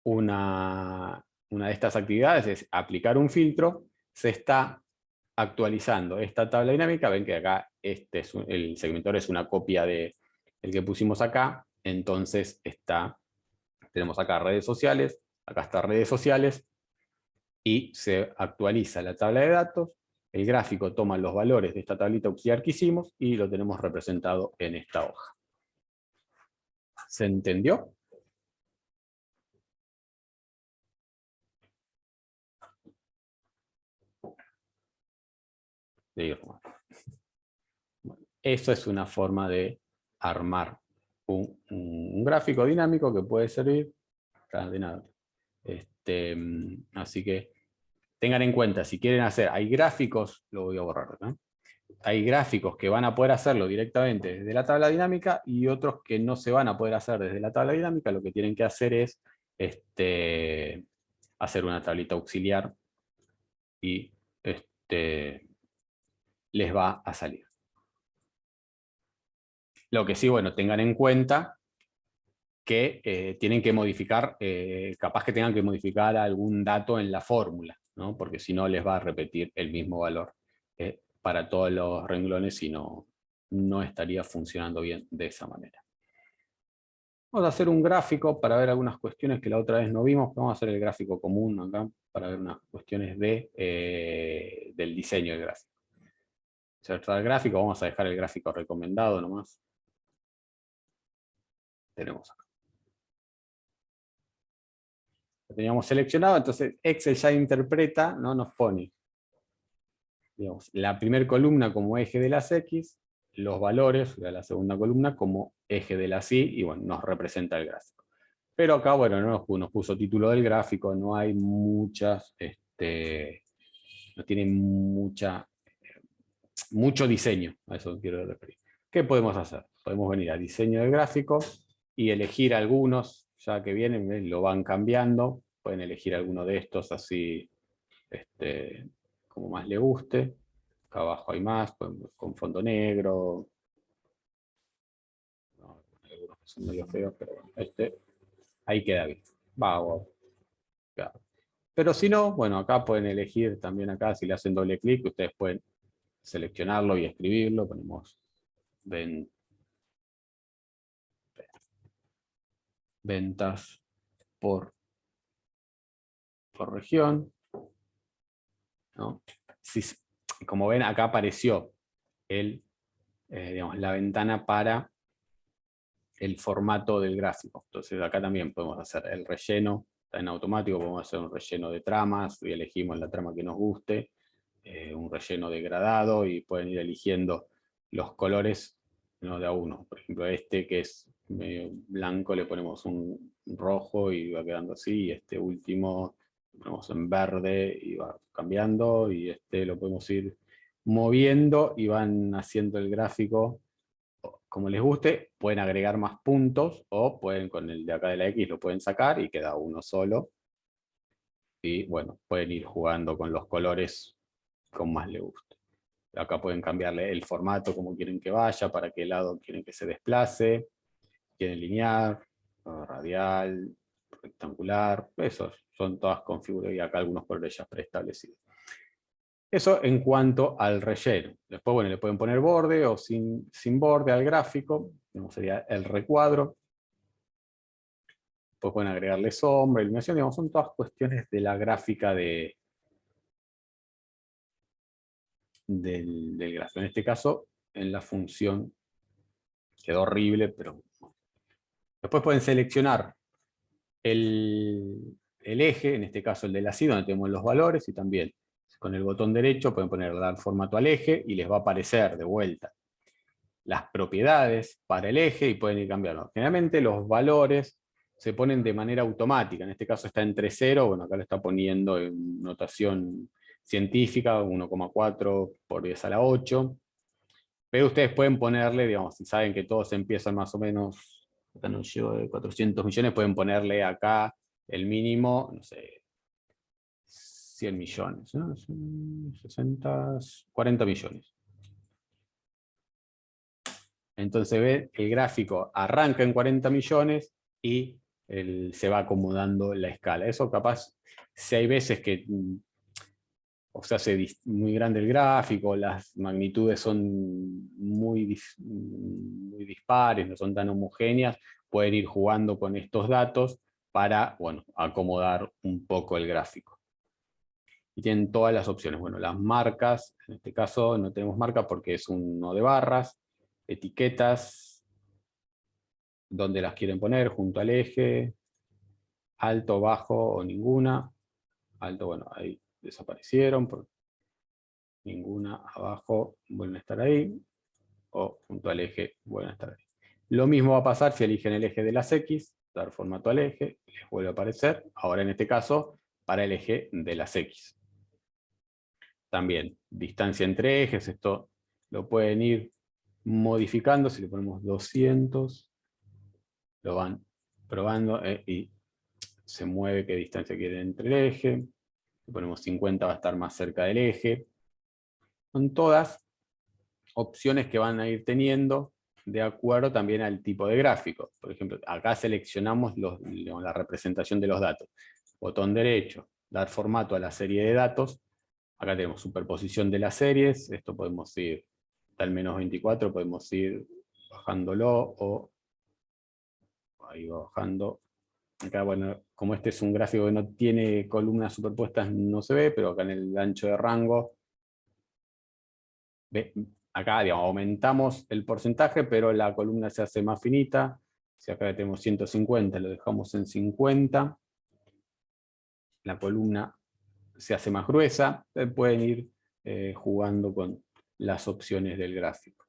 una de estas actividades es aplicar un filtro, se está actualizando esta tabla dinámica. Ven que acá el segmentador es una copia del que pusimos acá, entonces tenemos acá redes sociales, acá está redes sociales, y se actualiza la tabla de datos, el gráfico toma los valores de esta tablita auxiliar que hicimos y lo tenemos representado en esta hoja. ¿Se entendió? Eso es una forma de armar un gráfico dinámico que puede servir de nada. Así que tengan en cuenta, si quieren hacer, hay gráficos, lo voy a borrar, ¿no? Hay gráficos que van a poder hacerlo directamente desde la tabla dinámica y otros que no se van a poder hacer desde la tabla dinámica. Lo que tienen que hacer es hacer una tablita auxiliar y les va a salir. Lo que sí, bueno, tengan en cuenta que tienen que modificar, capaz que tengan que modificar algún dato en la fórmula, ¿no? Porque si no les va a repetir el mismo valor para todos los renglones y no estaría funcionando bien de esa manera. Vamos a hacer un gráfico para ver algunas cuestiones que la otra vez no vimos. Vamos a hacer el gráfico común acá para ver unas cuestiones del diseño del gráfico. Insertar el gráfico, vamos a dejar el gráfico recomendado nomás. Tenemos acá. Lo teníamos seleccionado, entonces Excel ya interpreta, ¿no? Nos pone, digamos, la primera columna como eje de las X, los valores de la segunda columna como eje de las Y, y bueno, nos representa el gráfico. Pero acá, bueno, no nos puso título del gráfico, no hay muchas no tiene mucho diseño, a eso quiero referir. ¿Qué podemos hacer? Podemos venir a diseño del gráfico y elegir algunos, ya que vienen, ¿ven? Lo van cambiando, pueden elegir alguno de estos así, como más le guste. Acá abajo hay más, con fondo negro. No, algunos que son medio feos, pero bueno, ahí queda bien. Wow. Claro. Pero si no, bueno, acá pueden elegir también acá, si le hacen doble clic, ustedes pueden seleccionarlo y escribirlo. Ponemos ventas por región, ¿no? Como ven, acá apareció digamos, la ventana para el formato del gráfico. Entonces acá también podemos hacer el relleno, está en automático, podemos hacer un relleno de tramas, y elegimos la trama que nos guste, un relleno degradado, y pueden ir eligiendo los colores, ¿no? De a uno. Por ejemplo, que es medio blanco, le ponemos un rojo y va quedando así, y este último lo ponemos en verde y va cambiando, y lo podemos ir moviendo y van haciendo el gráfico como les guste. Pueden agregar más puntos, o pueden con el de acá de la X lo pueden sacar y queda uno solo. Y bueno, pueden ir jugando con los colores como más les guste. Acá pueden cambiarle el formato como quieren que vaya, para qué lado quieren que se desplace. Quieren lineal, radial, rectangular. Esos son todas configuraciones, y acá algunos colores ya preestablecidos. Eso en cuanto al relleno. Después, bueno, le pueden poner borde o sin borde al gráfico. Sería el recuadro. Después pueden agregarle sombra, iluminación. Digamos, son todas cuestiones de la gráfica del gráfico. En este caso, en la función quedó horrible, pero después pueden seleccionar el eje, en este caso el de la CI, donde tenemos los valores, y también con el botón derecho pueden dar formato al eje y les va a aparecer de vuelta las propiedades para el eje y pueden ir cambiando. Generalmente los valores se ponen de manera automática, en este caso está entre 0, bueno, acá lo está poniendo en notación científica, 1,4 por 10 a la 8, pero ustedes pueden ponerle, digamos, si saben que todos empiezan más o menos, acá no llego de 400 millones, pueden ponerle acá el mínimo, no sé, 100 millones, ¿no? 60, 40 millones. Entonces ve, el gráfico arranca en 40 millones y se va acomodando la escala. Eso capaz, si hay veces que o se hace muy grande el gráfico, las magnitudes son muy dispares, no son tan homogéneas, pueden ir jugando con estos datos para, bueno, acomodar un poco el gráfico. Y tienen todas las opciones. Bueno, las marcas, en este caso no tenemos marca porque es uno de barras, etiquetas, donde las quieren poner, junto al eje, alto, bajo o ninguna. Alto, bueno, ahí desaparecieron, por ninguna, abajo vuelven a estar ahí, o junto al eje vuelven a estar ahí. Lo mismo va a pasar si eligen el eje de las X, dar formato al eje, les vuelve a aparecer, ahora en este caso, para el eje de las X. También, distancia entre ejes, esto lo pueden ir modificando, si le ponemos 200, lo van probando y se mueve qué distancia quiere entre el eje. Si ponemos 50 va a estar más cerca del eje. Son todas opciones que van a ir teniendo de acuerdo también al tipo de gráfico. Por ejemplo, acá seleccionamos la representación de los datos. Botón derecho, dar formato a la serie de datos. Acá tenemos superposición de las series. Esto podemos ir hasta el -24, podemos ir bajándolo o ahí bajando. Acá, bueno, como este es un gráfico que no tiene columnas superpuestas, no se ve, pero acá en el ancho de rango, acá, digamos, aumentamos el porcentaje, pero la columna se hace más finita. Si acá tenemos 150, lo dejamos en 50. La columna se hace más gruesa. Pueden ir jugando con las opciones del gráfico.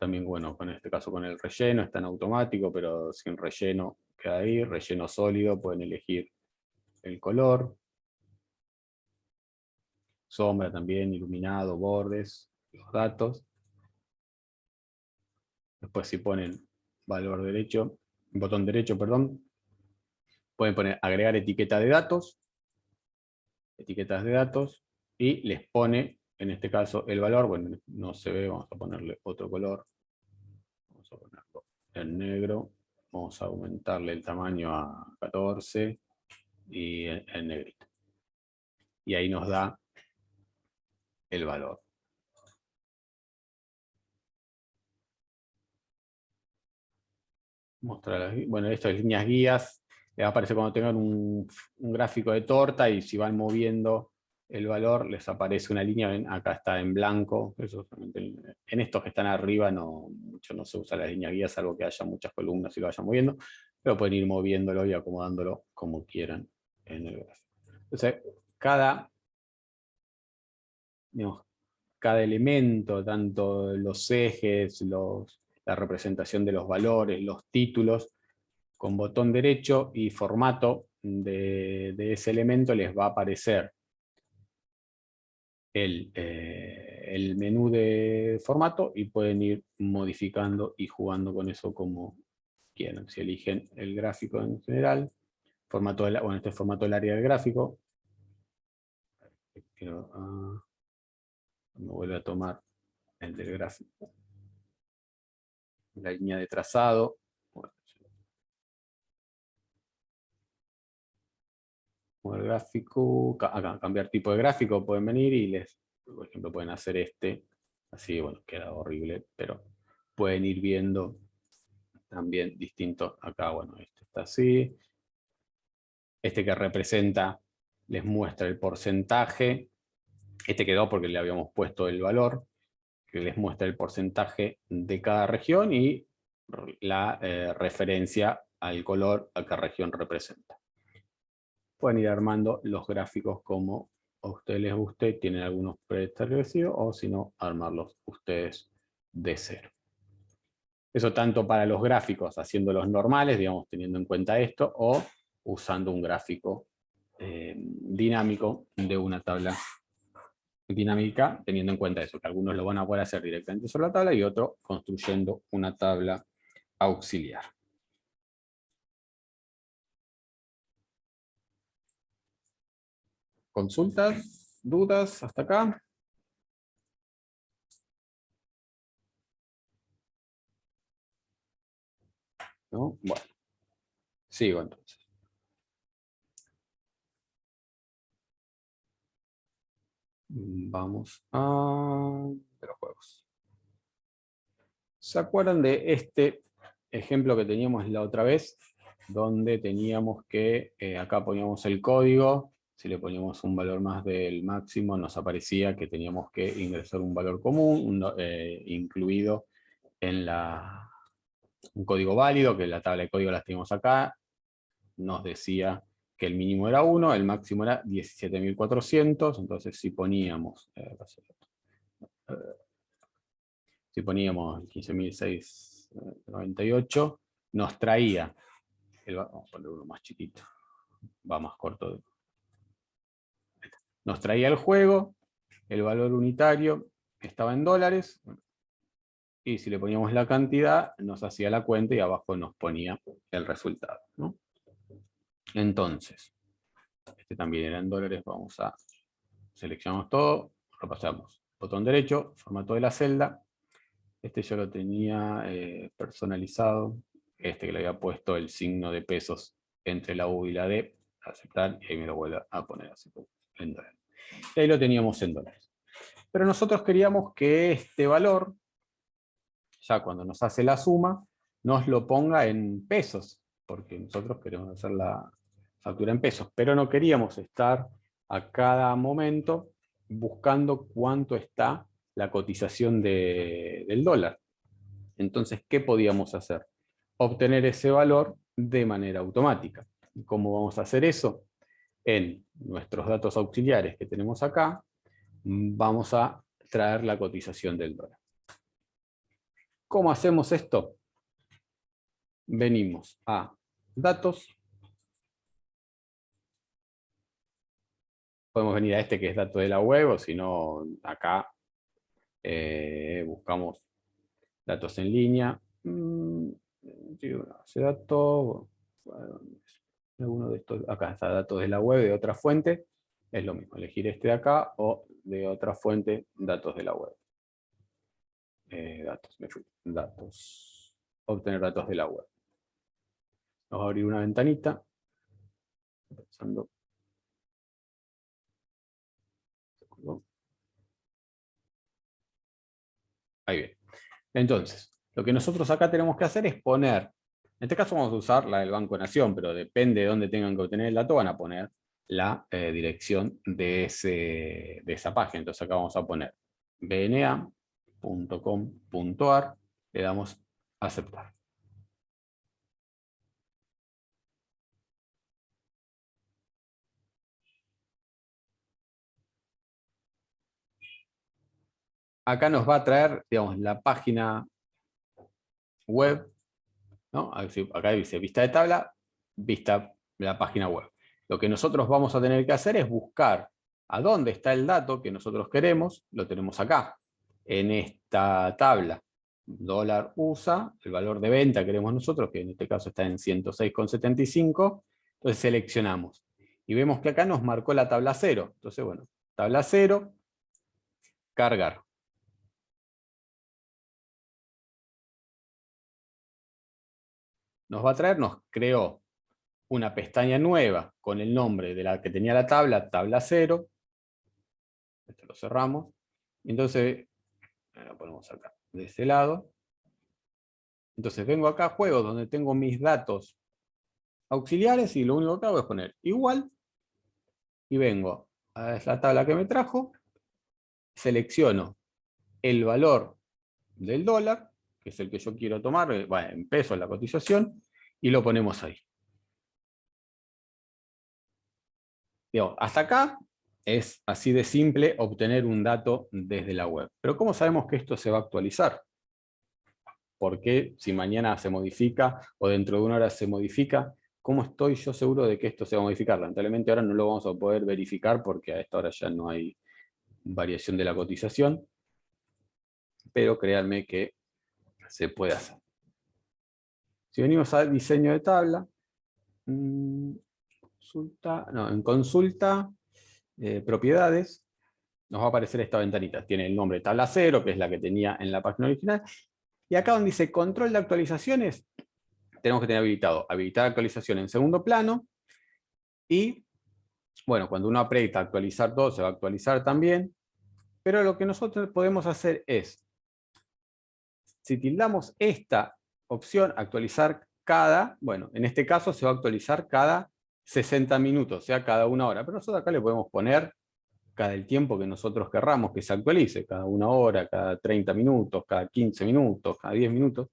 También, bueno, con este caso con el relleno, está en automático, pero sin relleno queda ahí. Relleno sólido, pueden elegir el color. sombra también, iluminado, bordes, los datos. Después si ponen valor derecho, botón derecho, perdón, pueden poner agregar etiqueta de datos, etiquetas de datos, y les pone, en este caso, el valor. Bueno, no se ve, vamos a ponerle otro color. Vamos a ponerlo en negro. Vamos a aumentarle el tamaño a 14 y en negrito. Y ahí nos da el valor. Mostrar bueno, estas líneas guías les aparece cuando tengan un gráfico de torta, y si van moviendo el valor les aparece una línea. Ven, acá está en blanco. Eso, en estos que están arriba mucho no se usa la línea guía, salvo que haya muchas columnas y lo vayan moviendo, pero pueden ir moviéndolo y acomodándolo como quieran en el gráfico. Entonces, digamos, cada elemento, tanto los ejes, la representación de los valores, los títulos, con botón derecho y formato de ese elemento les va a aparecer el menú de formato, y pueden ir modificando y jugando con eso como quieran. Si eligen el gráfico en general, este formato del área del gráfico, me vuelve a tomar el del gráfico, la línea de trazado. Bueno, el gráfico, acá, cambiar tipo de gráfico, pueden venir y por ejemplo, pueden hacer este, así, bueno, queda horrible, pero pueden ir viendo también distintos. Acá, bueno, este está así. Este que representa, les muestra el porcentaje. Este quedó porque le habíamos puesto el valor, que les muestra el porcentaje de cada región y la referencia al color a qué región representa. Pueden ir armando los gráficos como a ustedes les guste, tienen algunos preestablecidos, o si no, armarlos ustedes de cero. Eso tanto para los gráficos, haciéndolos normales, digamos, teniendo en cuenta esto, o usando un gráfico dinámico de una tabla dinámica, teniendo en cuenta eso, que algunos lo van a poder hacer directamente sobre la tabla y otros construyendo una tabla auxiliar. ¿Consultas? ¿Dudas hasta acá? ¿No? Bueno, sigo entonces. Vamos a los juegos. ¿Se acuerdan de este ejemplo que teníamos la otra vez? Donde teníamos que, acá poníamos el código, si le poníamos un valor más del máximo, nos aparecía que teníamos que ingresar un valor común, incluido en un código válido, que la tabla de código la tenemos acá. Nos decía que el mínimo era 1, el máximo era 17.400, entonces si poníamos 15.698, nos traía, vamos a poner uno más chiquito, va más corto, nos traía el juego, el valor unitario estaba en dólares, y si le poníamos la cantidad, nos hacía la cuenta y abajo nos ponía el resultado, ¿no? Entonces, este también era en dólares, vamos a seleccionamos todo, repasamos, botón derecho, formato de la celda. Este yo lo tenía personalizado, que le había puesto el signo de pesos entre la U y la D, aceptar, y ahí me lo vuelve a poner así, en dólares. Y ahí lo teníamos en dólares. Pero nosotros queríamos que este valor, ya cuando nos hace la suma, nos lo ponga en pesos, porque nosotros queremos hacer la factura en pesos, pero no queríamos estar a cada momento buscando cuánto está la cotización del dólar. Entonces, ¿qué podíamos hacer? Obtener ese valor de manera automática. ¿Cómo vamos a hacer eso? En nuestros datos auxiliares que tenemos acá, vamos a traer la cotización del dólar. ¿Cómo hacemos esto? Venimos a datos, podemos venir a este que es dato de la web, o si no, acá buscamos datos en línea. Ese dato, alguno de estos, acá está datos de la web, de otra fuente, es lo mismo, elegir este de acá o de otra fuente, datos de la web. Datos, obtener datos de la web. Vamos a abrir una ventanita. Pensando. Ahí bien. Entonces, lo que nosotros acá tenemos que hacer es poner, en este caso vamos a usar la del Banco Nación, pero depende de dónde tengan que obtener el dato, van a poner la dirección de esa página. Entonces acá vamos a poner bna.com.ar, le damos a aceptar. Acá nos va a traer, digamos, la página web, ¿no? Acá dice vista de tabla, vista de la página web. Lo que nosotros vamos a tener que hacer es buscar a dónde está el dato que nosotros queremos, lo tenemos acá, en esta tabla. Dólar USA, el valor de venta que queremos nosotros, que en este caso está en 106,75, entonces seleccionamos. Y vemos que acá nos marcó la tabla 0. Entonces, bueno, tabla 0, cargar. Nos va a traer, nos creó una pestaña nueva con el nombre de la que tenía la tabla, tabla 0. Esto lo cerramos. Entonces, lo ponemos acá, de este lado. Entonces vengo acá a juegos donde tengo mis datos auxiliares y lo único que hago es poner igual. Y vengo a la tabla que me trajo. Selecciono el valor del dólar, que es el que yo quiero tomar, bueno, en pesos la cotización, y lo ponemos ahí. Digamos, hasta acá es así de simple obtener un dato desde la web. Pero ¿cómo sabemos que esto se va a actualizar? Porque si mañana se modifica o dentro de una hora se modifica, ¿cómo estoy yo seguro de que esto se va a modificar? Lamentablemente ahora no lo vamos a poder verificar porque a esta hora ya no hay variación de la cotización, pero créanme que se puede hacer. Si venimos al diseño de tabla, en consulta, propiedades, nos va a aparecer esta ventanita. Tiene el nombre tabla 0, que es la que tenía en la página original. Y acá donde dice control de actualizaciones, tenemos que tener habilitar actualización en segundo plano. Y, bueno, cuando uno aprieta actualizar todo, se va a actualizar también. Pero lo que nosotros podemos hacer es, si tildamos esta opción, actualizar cada, bueno, en este caso se va a actualizar cada 60 minutos, o sea, cada una hora. Pero nosotros acá le podemos poner cada el tiempo que nosotros querramos que se actualice, cada una hora, cada 30 minutos, cada 15 minutos, cada 10 minutos,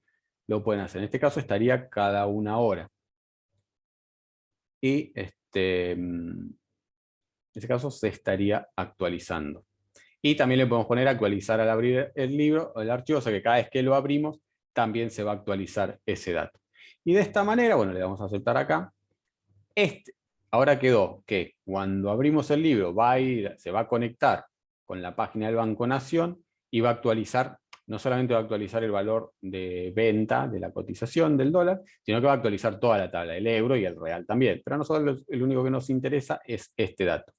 lo pueden hacer. En este caso estaría cada una hora. Y en este caso se estaría actualizando. Y también le podemos poner actualizar al abrir el libro o el archivo, o sea que cada vez que lo abrimos también se va a actualizar ese dato. Y de esta manera, bueno, le vamos a aceptar acá. Ahora quedó que cuando abrimos el libro se va a conectar con la página del Banco Nación y va a actualizar, no solamente va a actualizar el valor de venta de la cotización del dólar, sino que va a actualizar toda la tabla, el euro y el real también. Pero a nosotros el único que nos interesa es este dato.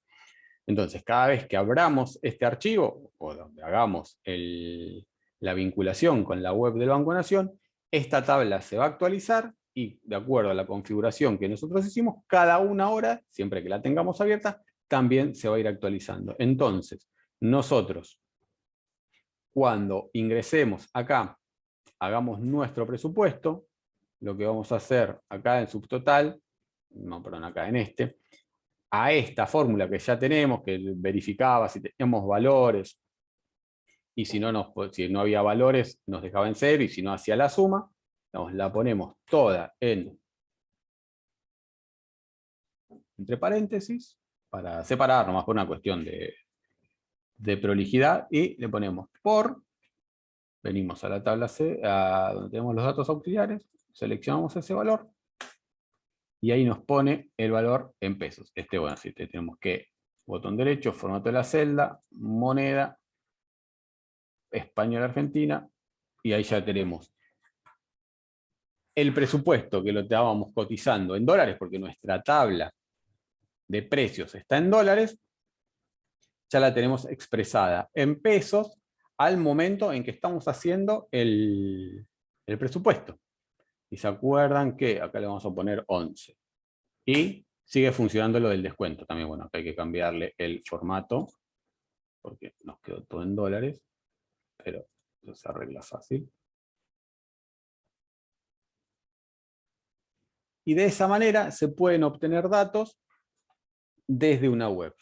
Entonces, cada vez que abramos este archivo, o donde hagamos la vinculación con la web del Banco Nación, esta tabla se va a actualizar y, de acuerdo a la configuración que nosotros hicimos, cada una hora, siempre que la tengamos abierta, también se va a ir actualizando. Entonces, nosotros, cuando ingresemos acá, hagamos nuestro presupuesto, lo que vamos a hacer acá en subtotal, no, perdón, acá en a esta fórmula que ya tenemos, que verificaba si teníamos valores, y si no había valores, nos dejaba en 0, y si no hacía la suma, la ponemos toda entre paréntesis, para separar, nomás por una cuestión de prolijidad, y le ponemos por, venimos a la tabla C, donde tenemos los datos auxiliares, seleccionamos ese valor, y ahí nos pone el valor en pesos. Bueno, si tenemos que botón derecho, formato de la celda, moneda, España-Argentina, y ahí ya tenemos el presupuesto que lo estábamos cotizando en dólares, porque nuestra tabla de precios está en dólares, ya la tenemos expresada en pesos al momento en que estamos haciendo el presupuesto. Y se acuerdan que acá le vamos a poner 11. Y sigue funcionando lo del descuento también. Bueno, acá hay que cambiarle el formato, porque nos quedó todo en dólares, pero eso se arregla fácil. Y de esa manera se pueden obtener datos desde una web.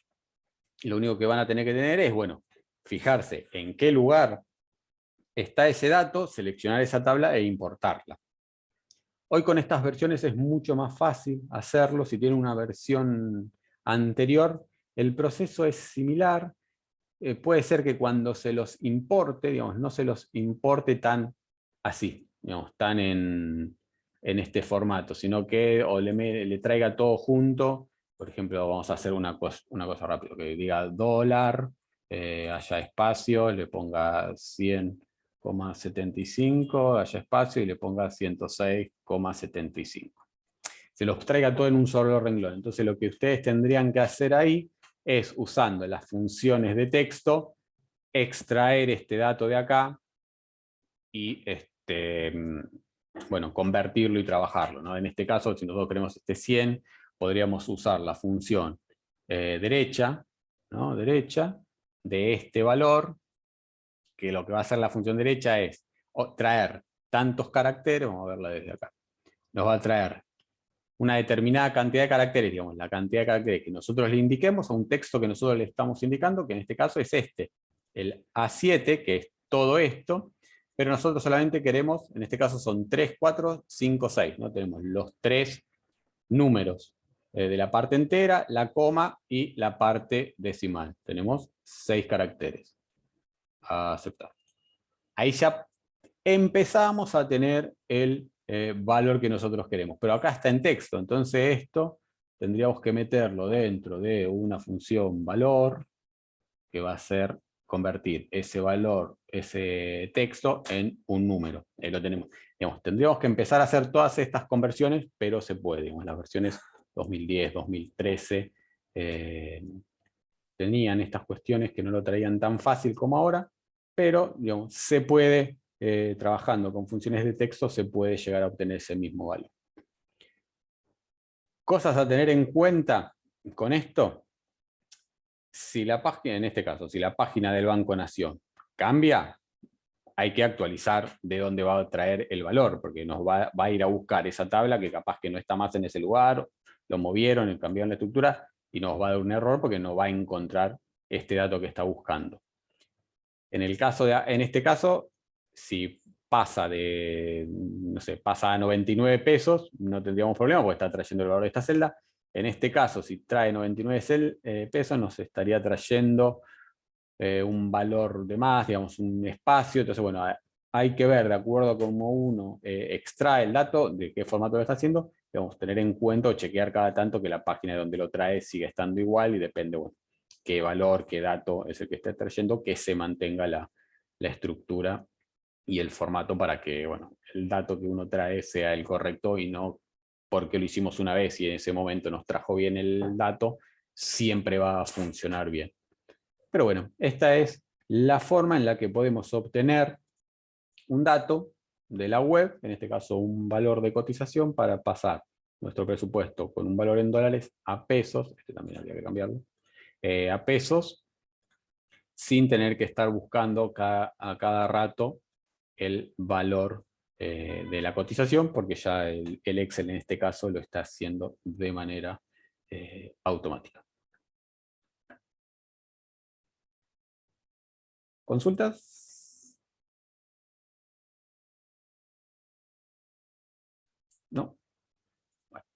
Y lo único que van a tener que tener es, bueno, fijarse en qué lugar está ese dato, seleccionar esa tabla e importarla. Hoy con estas versiones es mucho más fácil hacerlo. Si tienen una versión anterior, el proceso es similar. Puede ser que cuando se los importe, digamos, no se los importe tan así, digamos, tan en este formato, sino que o le traiga todo junto. Por ejemplo, vamos a hacer una cosa rápido, que diga dólar, haya espacio, le ponga 100,75, haya espacio y le ponga 106,75. Se los traiga todo en un solo renglón. Entonces lo que ustedes tendrían que hacer ahí es, usando las funciones de texto, extraer este dato de acá y bueno, convertirlo y trabajarlo, ¿no? En este caso, si nosotros queremos este 100, podríamos usar la función derecha, ¿no? Derecha de este valor, que lo que va a hacer la función derecha es traer tantos caracteres, vamos a verla desde acá, nos va a traer una determinada cantidad de caracteres, digamos, la cantidad de caracteres que nosotros le indiquemos a un texto que nosotros le estamos indicando, que en este caso es este, el A7, que es todo esto, pero nosotros solamente queremos, en este caso son 3, 4, 5, 6, ¿no? Tenemos los 3 números de la parte entera, la coma y la parte decimal. Tenemos 6 caracteres. Aceptar. Ahí ya empezamos a tener el valor que nosotros queremos. Pero acá está en texto, entonces esto tendríamos que meterlo dentro de una función valor, que va a ser convertir ese valor, ese texto, en un número. Ahí lo tenemos. Digamos, tendríamos que empezar a hacer todas estas conversiones, pero se puede. Digamos, las versiones 2010, 2013 tenían estas cuestiones que no lo traían tan fácil como ahora, pero digamos, se puede, trabajando con funciones de texto, se puede llegar a obtener ese mismo valor. Cosas a tener en cuenta con esto: si la página, en este caso, si la página del Banco Nación cambia, hay que actualizar de dónde va a traer el valor, porque nos va a ir a buscar esa tabla que capaz que no está más en ese lugar, lo movieron, cambiaron la estructura, y nos va a dar un error porque no va a encontrar este dato que está buscando. En este caso, si pasa de, no sé, pasa a 99 pesos, no tendríamos problema porque está trayendo el valor de esta celda. En este caso, si trae 99 pesos, nos estaría trayendo un valor de más, digamos, un espacio. Entonces, bueno, hay que ver, de acuerdo a cómo uno extrae el dato, de qué formato lo está haciendo, debemos tener en cuenta o chequear cada tanto que la página donde lo trae sigue estando igual, y depende, bueno, qué valor, qué dato es el que está trayendo, que se mantenga la estructura y el formato para que, bueno, el dato que uno trae sea el correcto, y no porque lo hicimos una vez y en ese momento nos trajo bien el dato, siempre va a funcionar bien. Pero bueno, esta es la forma en la que podemos obtener un dato de la web, en este caso un valor de cotización, para pasar nuestro presupuesto con un valor en dólares a pesos, este también habría que cambiarlo, a pesos, sin tener que estar buscando a cada rato el valor de la cotización, porque ya el Excel en este caso lo está haciendo de manera automática. ¿Consultas? ¿No? Bueno,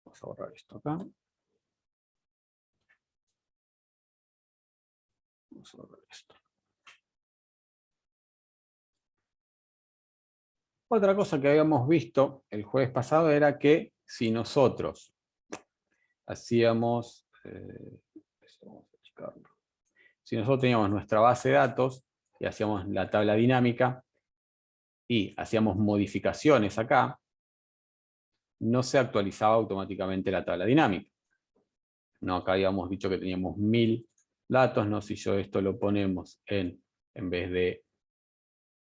vamos a borrar esto acá. Vamos a borrar esto. Otra cosa que habíamos visto el jueves pasado era que si nosotros hacíamos Vamos a achicarlo. Si nosotros teníamos nuestra base de datos y hacíamos la tabla dinámica y hacíamos modificaciones acá, no se actualizaba automáticamente la tabla dinámica. No, acá habíamos dicho que teníamos 1000 datos, ¿no? Si yo esto lo ponemos en vez de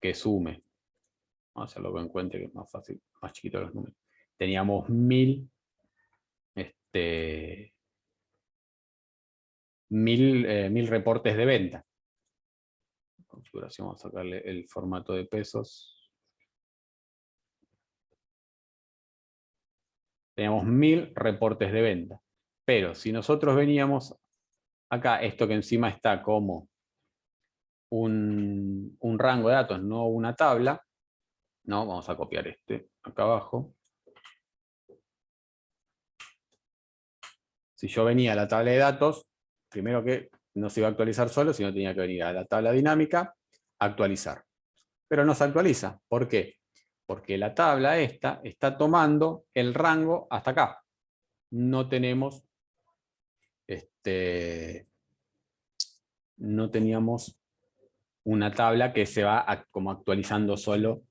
que sume, vamos a hacerlo que encuentre que es más fácil, más chiquito los números. Teníamos 1000 reportes de venta. Configuración, vamos a sacarle el formato de pesos. Teníamos 1000 reportes de venta. Pero si nosotros veníamos acá, esto que encima está como un rango de datos, no una tabla, no, vamos a copiar este acá abajo. Si yo venía a la tabla de datos, primero que no se iba a actualizar solo, sino tenía que venir a la tabla dinámica, actualizar. Pero no se actualiza. ¿Por qué? Porque la tabla esta está tomando el rango hasta acá. No tenemos, no teníamos una tabla que se va como actualizando solo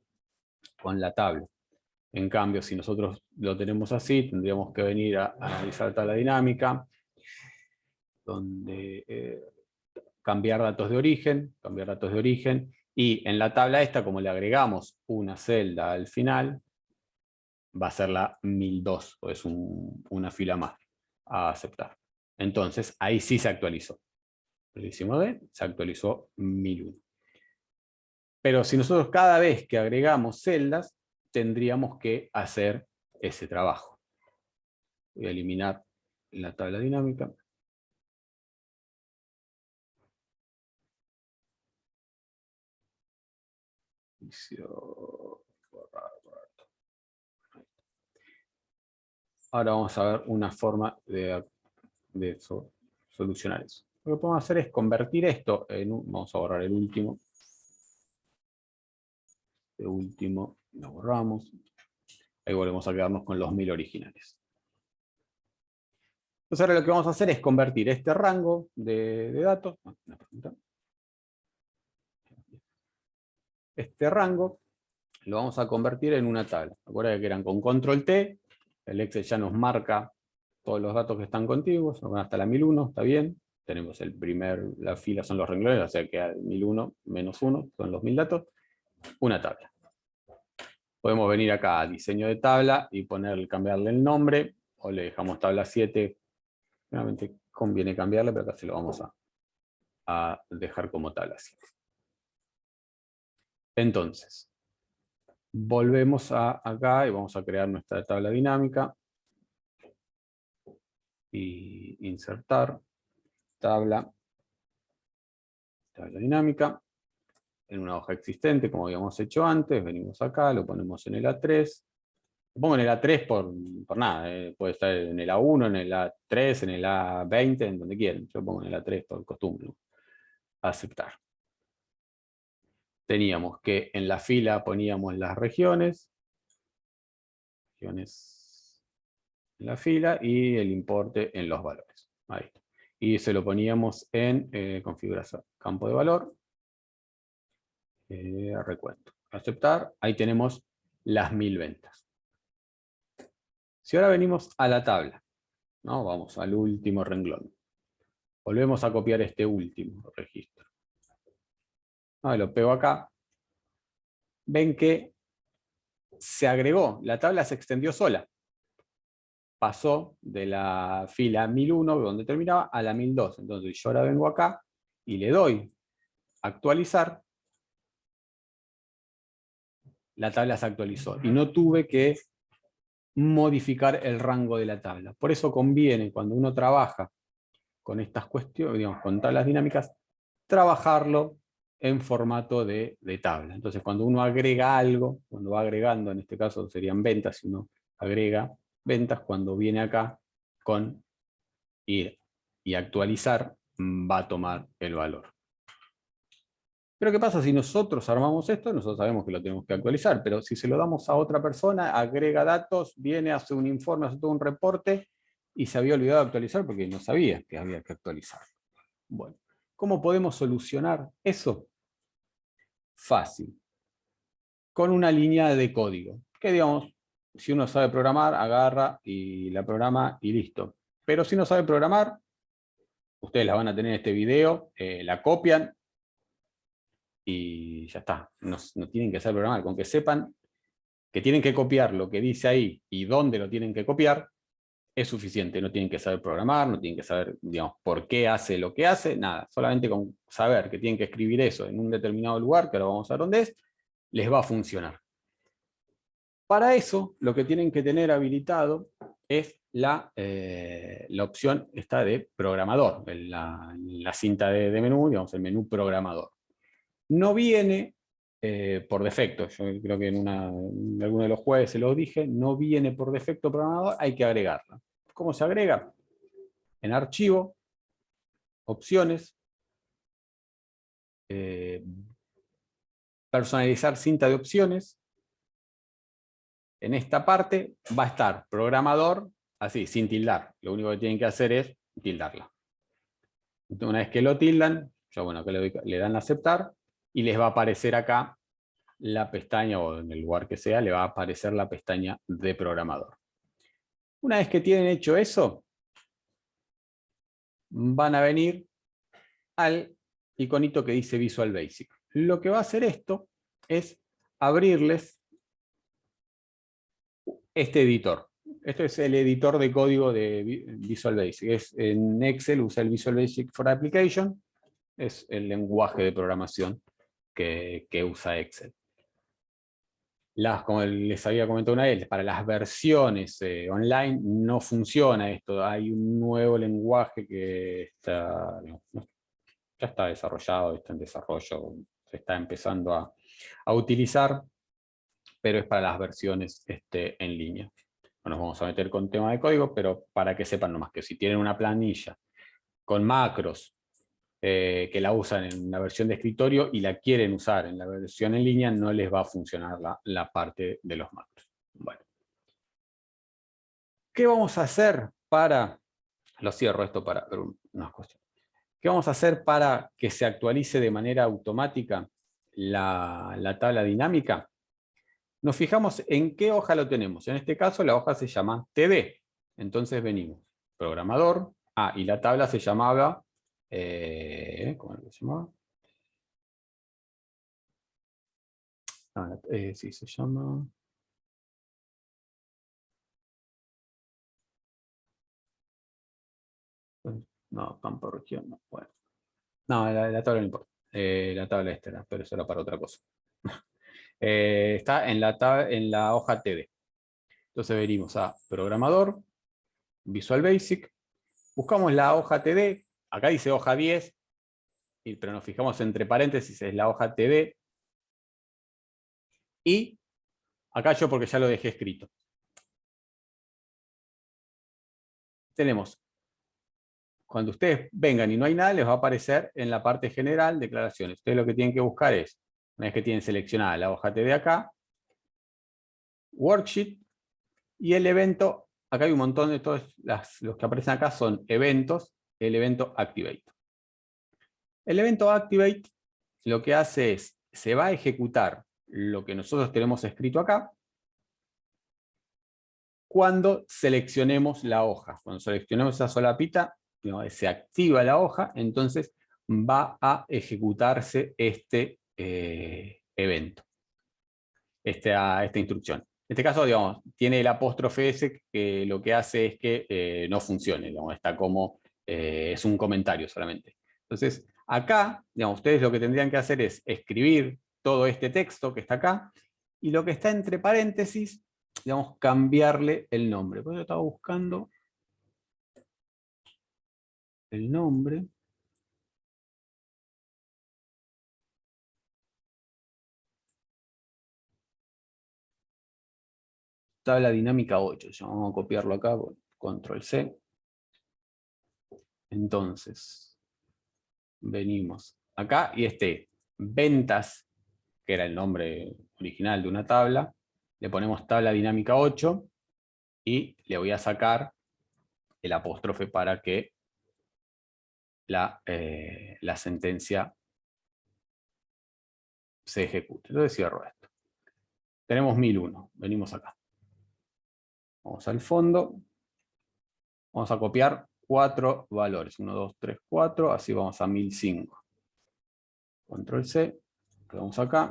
con la tabla. En cambio, si nosotros lo tenemos así, tendríamos que venir a analizar la tabla dinámica, donde cambiar datos de origen, y en la tabla esta, como le agregamos una celda al final, va a ser la 1002, o es una fila más a aceptar. Entonces, ahí sí se actualizó. Lo hicimos bien, se actualizó 1001. Pero si nosotros cada vez que agregamos celdas, tendríamos que hacer ese trabajo. Voy a eliminar la tabla dinámica. Ahora vamos a ver una forma de solucionar eso. Lo que podemos hacer es convertir esto en vamos a borrar el último. El último lo borramos. Ahí volvemos a quedarnos con los 1000 originales. Entonces ahora lo que vamos a hacer es convertir este rango de datos. Este rango lo vamos a convertir en una tabla. Recuerda que eran con control T. El Excel ya nos marca todos los datos que están contiguos. Hasta la 1001, está bien. Tenemos la fila son los renglones, o sea que al 1001 menos 1 son los 1000 datos. Una tabla. Podemos venir acá a diseño de tabla y cambiarle el nombre, o le dejamos tabla 7. Realmente conviene cambiarle, pero acá se lo vamos a dejar como tabla 7. Entonces, volvemos acá y vamos a crear nuestra tabla dinámica. Y insertar tabla dinámica en una hoja existente, como habíamos hecho antes. Venimos acá, lo ponemos en el A3. Lo pongo en el A3 por nada, puede estar en el A1, en el A3, en el A20, en donde quieran. Yo pongo en el A3 por costumbre. Aceptar. Teníamos que en la fila poníamos las regiones en la fila y el importe en los valores. Ahí está. Y se lo poníamos en configuración, campo de valor, recuento. Aceptar, ahí tenemos las 1000 ventas. Si ahora venimos a la tabla, ¿no? Vamos al último renglón. Volvemos a copiar este último registro. Lo pego acá. Ven que se agregó, la tabla se extendió sola. Pasó de la fila 1001, donde terminaba, a la 1002. Entonces yo ahora vengo acá y le doy actualizar. La tabla se actualizó y no tuve que modificar el rango de la tabla. Por eso conviene, cuando uno trabaja con estas cuestiones, digamos, con tablas dinámicas, trabajarlo en formato de tabla. Entonces, cuando uno agrega algo, cuando va agregando, en este caso serían ventas, si uno agrega ventas, cuando viene acá con ir y actualizar, va a tomar el valor. Pero ¿qué pasa si nosotros armamos esto? Nosotros sabemos que lo tenemos que actualizar, pero si se lo damos a otra persona, agrega datos, viene, hace un informe, hace todo un reporte, y se había olvidado de actualizar porque no sabía que había que actualizar. Bueno, ¿cómo podemos solucionar eso? Fácil. Con una línea de código. Que digamos, si uno sabe programar, agarra y la programa y listo. Pero si no sabe programar, ustedes la van a tener en este video, la copian y ya está. No tienen que saber programar. Con que sepan que tienen que copiar lo que dice ahí y dónde lo tienen que copiar, es suficiente. No tienen que saber programar, no tienen que saber, digamos, por qué hace lo que hace, nada. Solamente con saber que tienen que escribir eso en un determinado lugar, que ahora vamos a ver dónde es, les va a funcionar. Para eso, lo que tienen que tener habilitado es la opción esta de programador, la cinta de menú, digamos, el menú programador. No viene por defecto, yo creo que en alguno de los jueves se los dije, no viene por defecto programador, hay que agregarla. ¿Cómo se agrega? En archivo, opciones, personalizar cinta de opciones. En esta parte va a estar programador, así, sin tildar. Lo único que tienen que hacer es tildarla. Una vez que lo tildan, ya bueno, que le dan a aceptar, y les va a aparecer acá la pestaña, o en el lugar que sea, le va a aparecer la pestaña de programador. Una vez que tienen hecho eso, van a venir al iconito que dice Visual Basic. Lo que va a hacer esto es abrirles este editor. Este es el editor de código de Visual Basic. En Excel usa el Visual Basic for Application. Es el lenguaje de programación que usa Excel. Como les había comentado una vez, para las versiones online no funciona esto. Hay un nuevo lenguaje que ya está desarrollado, está en desarrollo, se está empezando a utilizar, pero es para las versiones en línea. No nos vamos a meter con tema de código, pero para que sepan nomás que si tienen una planilla con macros que la usan en la versión de escritorio y la quieren usar en la versión en línea, no les va a funcionar la parte de los macros. Bueno. ¿Qué vamos a hacer para... Lo cierro esto para ver unas cuestiones. ¿Qué vamos a hacer para que se actualice de manera automática la tabla dinámica? Nos fijamos en qué hoja lo tenemos. En este caso la hoja se llama TD. Entonces venimos. Programador. Y la tabla se llamaba... ¿cómo se llamaba? Sí, se llama... No, campo región, no. Bueno. No, la tabla no importa. La tabla esta era, pero eso era para otra cosa. Está en la hoja TD. Entonces venimos a programador, Visual Basic, buscamos la hoja TD, acá dice hoja 10, pero nos fijamos entre paréntesis, es la hoja TD, y acá yo porque ya lo dejé escrito. Tenemos, cuando ustedes vengan y no hay nada, les va a aparecer en la parte general declaraciones. Ustedes lo que tienen que buscar es, una vez que tienen seleccionada la hoja TD acá, Worksheet, y el evento, acá hay un montón de todos los que aparecen acá son eventos, el evento Activate. El evento Activate lo que hace es, se va a ejecutar lo que nosotros tenemos escrito acá cuando seleccionemos la hoja. Cuando seleccionemos esa solapita, se activa la hoja, entonces va a ejecutarse este evento, esta instrucción. En este caso, digamos, tiene el apóstrofe S que lo que hace es que no funcione, digamos, está como, es un comentario solamente. Entonces, acá, digamos, ustedes lo que tendrían que hacer es escribir todo este texto que está acá, y lo que está entre paréntesis, digamos, cambiarle el nombre. Porque yo estaba buscando el nombre. Tabla dinámica 8, ya vamos a copiarlo acá con control C. Entonces, venimos acá y ventas, que era el nombre original de una tabla, le ponemos tabla dinámica 8 y le voy a sacar el apóstrofe para que la sentencia se ejecute. Entonces cierro esto. Tenemos 1001. Venimos acá. Vamos al fondo. Vamos a copiar 4 valores. 1, 2, 3, 4. Así vamos a 1005. Control C. Quedamos acá.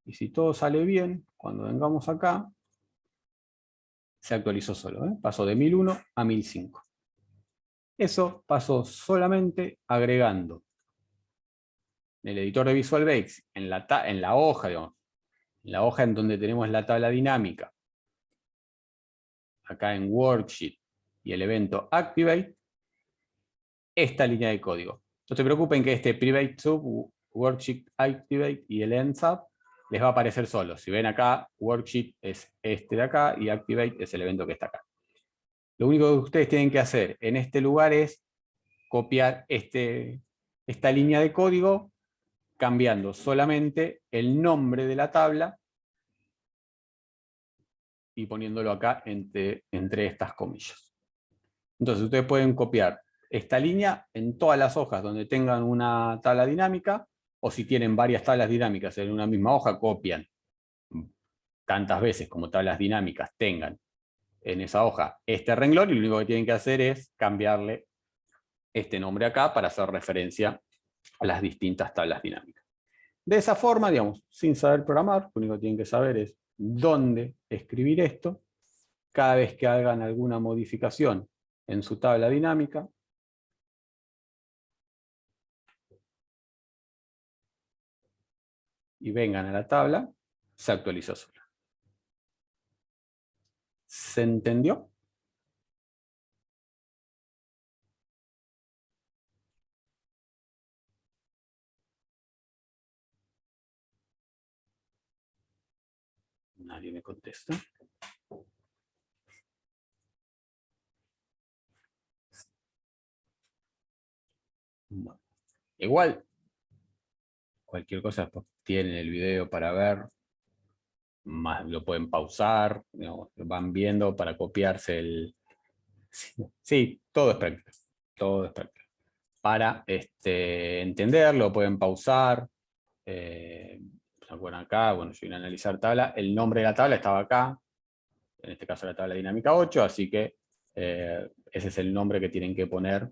Y si todo sale bien, cuando vengamos acá, se actualizó solo. Pasó de 1001 a 1005. Eso pasó solamente agregando en el editor de Visual Basic, en la hoja, digamos, en la hoja en donde tenemos la tabla dinámica, acá en Worksheet y el evento Activate, esta línea de código. No se preocupen que este Private Sub, Worksheet Activate y el End Sub les va a aparecer solo. Si ven acá, Worksheet es este de acá y Activate es el evento que está acá. Lo único que ustedes tienen que hacer en este lugar es copiar esta línea de código cambiando solamente el nombre de la tabla y poniéndolo acá entre estas comillas. Entonces ustedes pueden copiar esta línea en todas las hojas donde tengan una tabla dinámica, o si tienen varias tablas dinámicas en una misma hoja, copian tantas veces como tablas dinámicas tengan en esa hoja este renglón, y lo único que tienen que hacer es cambiarle este nombre acá para hacer referencia a las distintas tablas dinámicas. De esa forma, digamos, sin saber programar, lo único que tienen que saber es dónde escribir esto. Cada vez que hagan alguna modificación en su tabla dinámica, y vengan a la tabla, se actualiza sola. ¿Se entendió? Nadie me contesta. Bueno, igual, cualquier cosa tienen el video para ver, más lo pueden pausar, digamos, van viendo para copiarse el... Sí, todo es práctica. Todo es práctica. Para entenderlo, pueden pausar. ¿Se acuerdan acá? Bueno, yo vine a analizar tabla. El nombre de la tabla estaba acá. En este caso la tabla dinámica 8, así que ese es el nombre que tienen que poner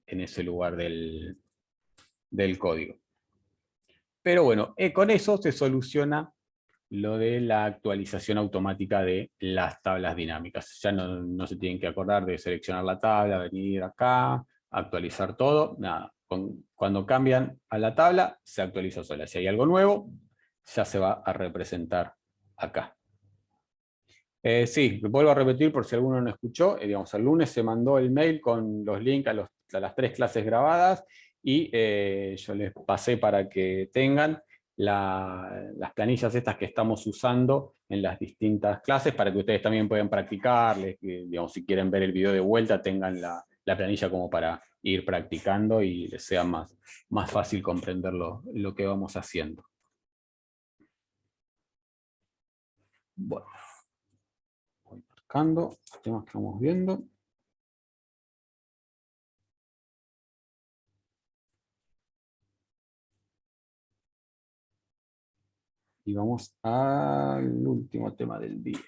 en ese lugar del código. Pero bueno, con eso se soluciona lo de la actualización automática de las tablas dinámicas. Ya no se tienen que acordar de seleccionar la tabla, venir acá, actualizar todo, nada. Cuando cambian a la tabla, se actualiza sola. Si hay algo nuevo, ya se va a representar acá. Sí, vuelvo a repetir por si alguno no escuchó. Digamos, el lunes se mandó el mail con los links a las 3 clases grabadas, y yo les pasé para que tengan las planillas estas que estamos usando en las distintas clases, para que ustedes también puedan practicar. Digamos, si quieren ver el video de vuelta, tengan la planilla como para ir practicando y les sea más fácil comprender lo que vamos haciendo. Bueno. Voy marcando los temas que vamos viendo. Y vamos al último tema del día.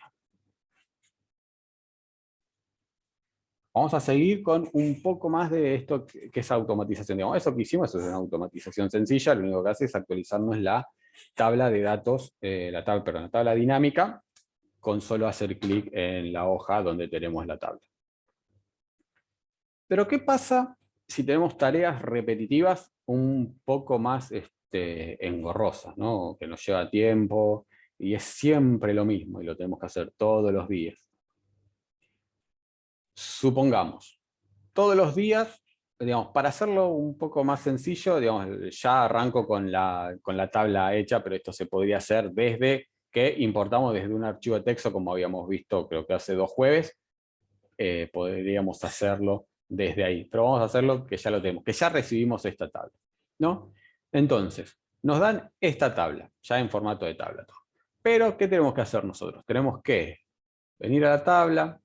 Vamos a seguir con un poco más de esto que es automatización. Digamos, eso que hicimos es una automatización sencilla, lo único que hace es actualizarnos la tabla de datos, la tabla dinámica, con solo hacer clic en la hoja donde tenemos la tabla. Pero ¿qué pasa si tenemos tareas repetitivas un poco más engorrosas, ¿no? Que nos lleva tiempo y es siempre lo mismo y lo tenemos que hacer todos los días? Supongamos, todos los días, digamos, para hacerlo un poco más sencillo, digamos, ya arranco con la tabla hecha, pero esto se podría hacer desde que importamos desde un archivo de texto, como habíamos visto creo que hace 2 jueves, podríamos hacerlo desde ahí. Pero vamos a hacerlo que ya lo tenemos, que ya recibimos esta tabla, ¿no? Entonces, nos dan esta tabla, ya en formato de tabla. Pero, ¿qué tenemos que hacer nosotros? Tenemos que venir a la tabla,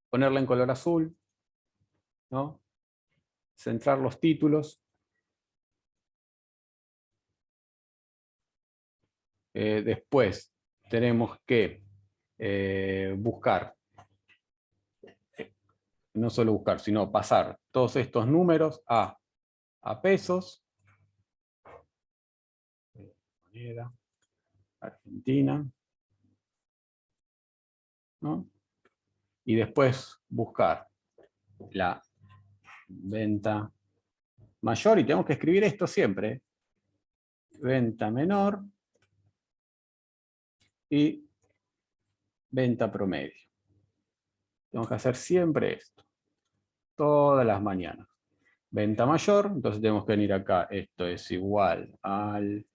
ponerla en color azul, ¿no? Centrar los títulos. Después tenemos que buscar, no solo buscar, sino pasar todos estos números a pesos. Moneda argentina, ¿no? Y después buscar la venta mayor, y tenemos que escribir esto siempre. Venta menor y venta promedio. Tenemos que hacer siempre esto, todas las mañanas. Venta mayor, entonces tenemos que venir acá, esto es igual al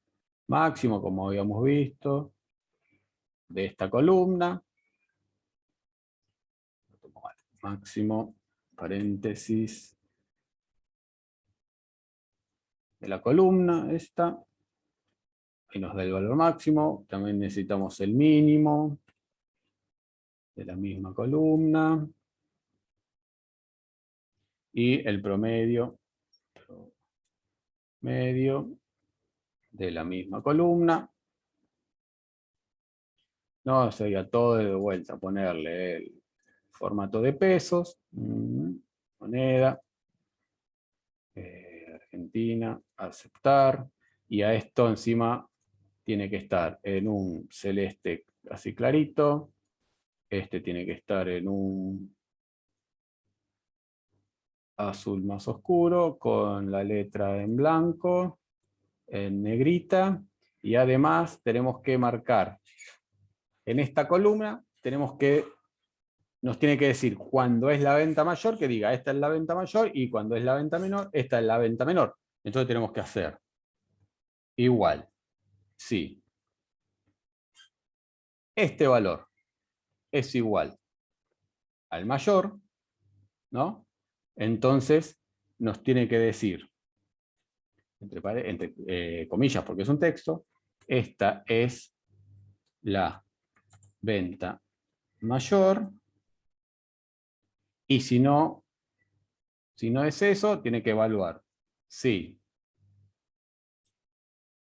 máximo, como habíamos visto, de esta columna. Máximo, paréntesis, de la columna, esta. Y nos da el valor máximo. También necesitamos el mínimo de la misma columna. Y el promedio de la misma columna. No, sería todo de vuelta, ponerle el formato de pesos, moneda, Argentina, aceptar, y a esto encima tiene que estar en un celeste así clarito, este tiene que estar en un azul más oscuro, con la letra en blanco, en negrita, y además tenemos que marcar en esta columna, nos tiene que decir cuando es la venta mayor, que diga esta es la venta mayor, y cuando es la venta menor, esta es la venta menor. Entonces tenemos que hacer igual, sí, este valor es igual al mayor, ¿no? Entonces nos tiene que decir, entre comillas, porque es un texto, esta es la venta mayor, y si no es eso, tiene que evaluar si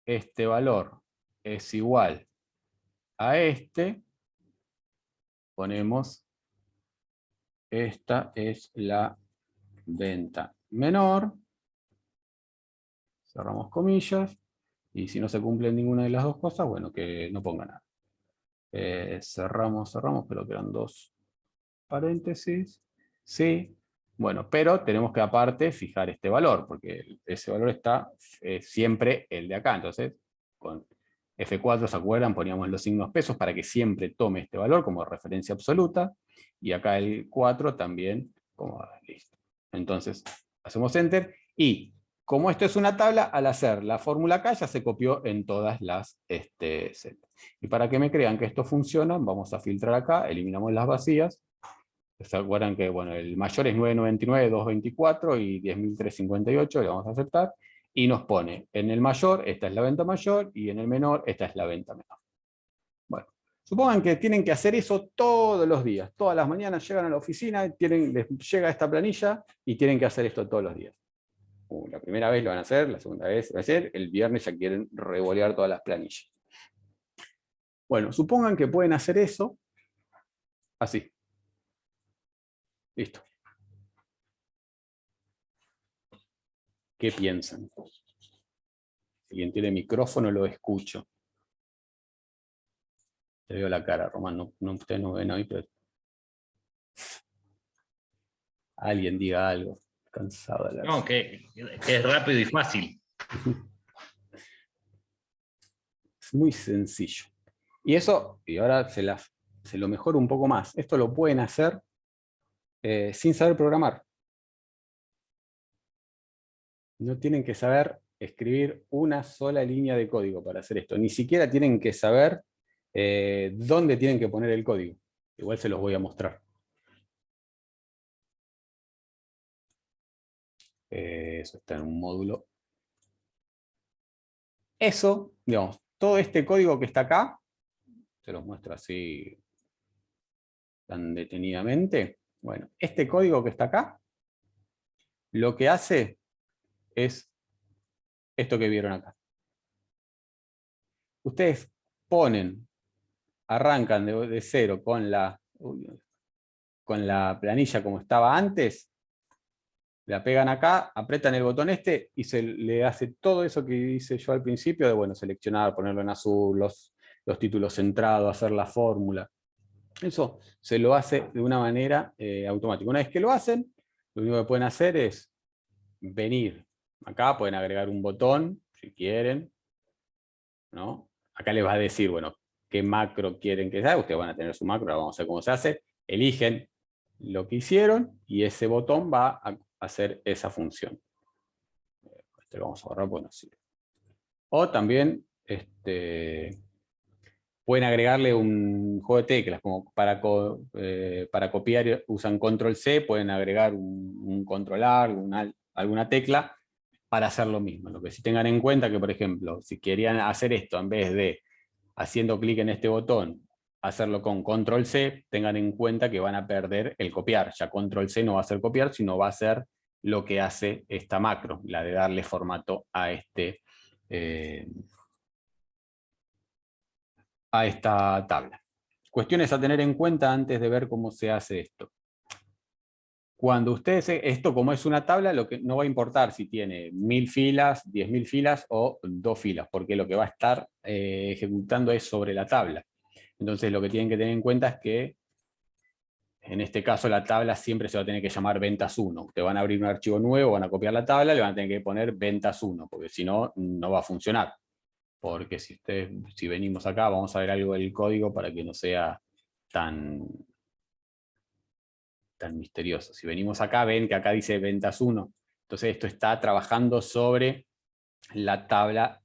este valor es igual a este, ponemos esta es la venta menor, cerramos comillas, y si no se cumple ninguna de las dos cosas, bueno, que no ponga nada. Cerramos, pero quedan dos paréntesis, sí, bueno, pero tenemos que aparte fijar este valor, porque ese valor está siempre el de acá, entonces con F4, ¿se acuerdan? Poníamos los signos pesos para que siempre tome este valor como referencia absoluta, y acá el 4 también como listo. Entonces, hacemos Enter, y como esto es una tabla, al hacer la fórmula acá ya se copió en todas las celdas. Y para que me crean que esto funciona, vamos a filtrar acá, eliminamos las vacías. ¿Se acuerdan que bueno, el mayor es 999, 224 y 10.358, le vamos a aceptar, y nos pone en el mayor, esta es la venta mayor, y en el menor, esta es la venta menor. Bueno, supongan que tienen que hacer eso todos los días, todas las mañanas llegan a la oficina, les llega esta planilla y tienen que hacer esto todos los días. La primera vez lo van a hacer, la segunda vez va a ser, el viernes ya quieren revolear todas las planillas. Bueno, supongan que pueden hacer eso así. Listo. ¿Qué piensan? Si quien tiene micrófono lo escucho. Te veo la cara, Román, ustedes no ven hoy, pero alguien diga algo. Cansado de la... No, que es rápido y fácil. Es muy sencillo. Y eso, y ahora se lo mejoro un poco más. Esto lo pueden hacer sin saber programar. No tienen que saber escribir una sola línea de código para hacer esto. Ni siquiera tienen que saber dónde tienen que poner el código. Igual se los voy a mostrar. Eso está en un módulo. Eso, digamos, todo este código que está acá, se los muestro así tan detenidamente. Bueno, este código que está acá, lo que hace es esto que vieron acá. Ustedes arrancan de cero con la planilla como estaba antes, la pegan acá, apretan el botón este y se le hace todo eso que hice yo al principio, de bueno, seleccionar, ponerlo en azul, los títulos centrados, hacer la fórmula. Eso se lo hace de una manera automática. Una vez que lo hacen, lo único que pueden hacer es venir. Acá pueden agregar un botón, si quieren, ¿no? Acá les va a decir, bueno, qué macro quieren que sea. Ustedes van a tener su macro, ahora vamos a ver cómo se hace. Eligen lo que hicieron y ese botón va a hacer esa función. Este lo vamos a borrar, bueno, sí. O también pueden agregarle un juego de teclas, como para copiar usan control C, pueden agregar un control A, alguna tecla para hacer lo mismo. Lo que sí tengan en cuenta que, por ejemplo, si querían hacer esto en vez de haciendo clic en este botón, hacerlo con control C, tengan en cuenta que van a perder el copiar. Ya control C no va a ser copiar, sino va a ser lo que hace esta macro, la de darle formato a esta tabla. Cuestiones a tener en cuenta antes de ver cómo se hace esto. Cuando ustedes, esto como es una tabla, lo que no va a importar si tiene 1000 filas, 10.000 filas o 2 filas, porque lo que va a estar ejecutando es sobre la tabla. Entonces lo que tienen que tener en cuenta es que en este caso la tabla siempre se va a tener que llamar ventas 1. Ustedes van a abrir un archivo nuevo, van a copiar la tabla, le van a tener que poner ventas 1, porque si no, no va a funcionar. Porque si venimos acá, vamos a ver algo del código para que no sea tan misterioso. Si venimos acá, ven que acá dice ventas 1. Entonces esto está trabajando sobre la tabla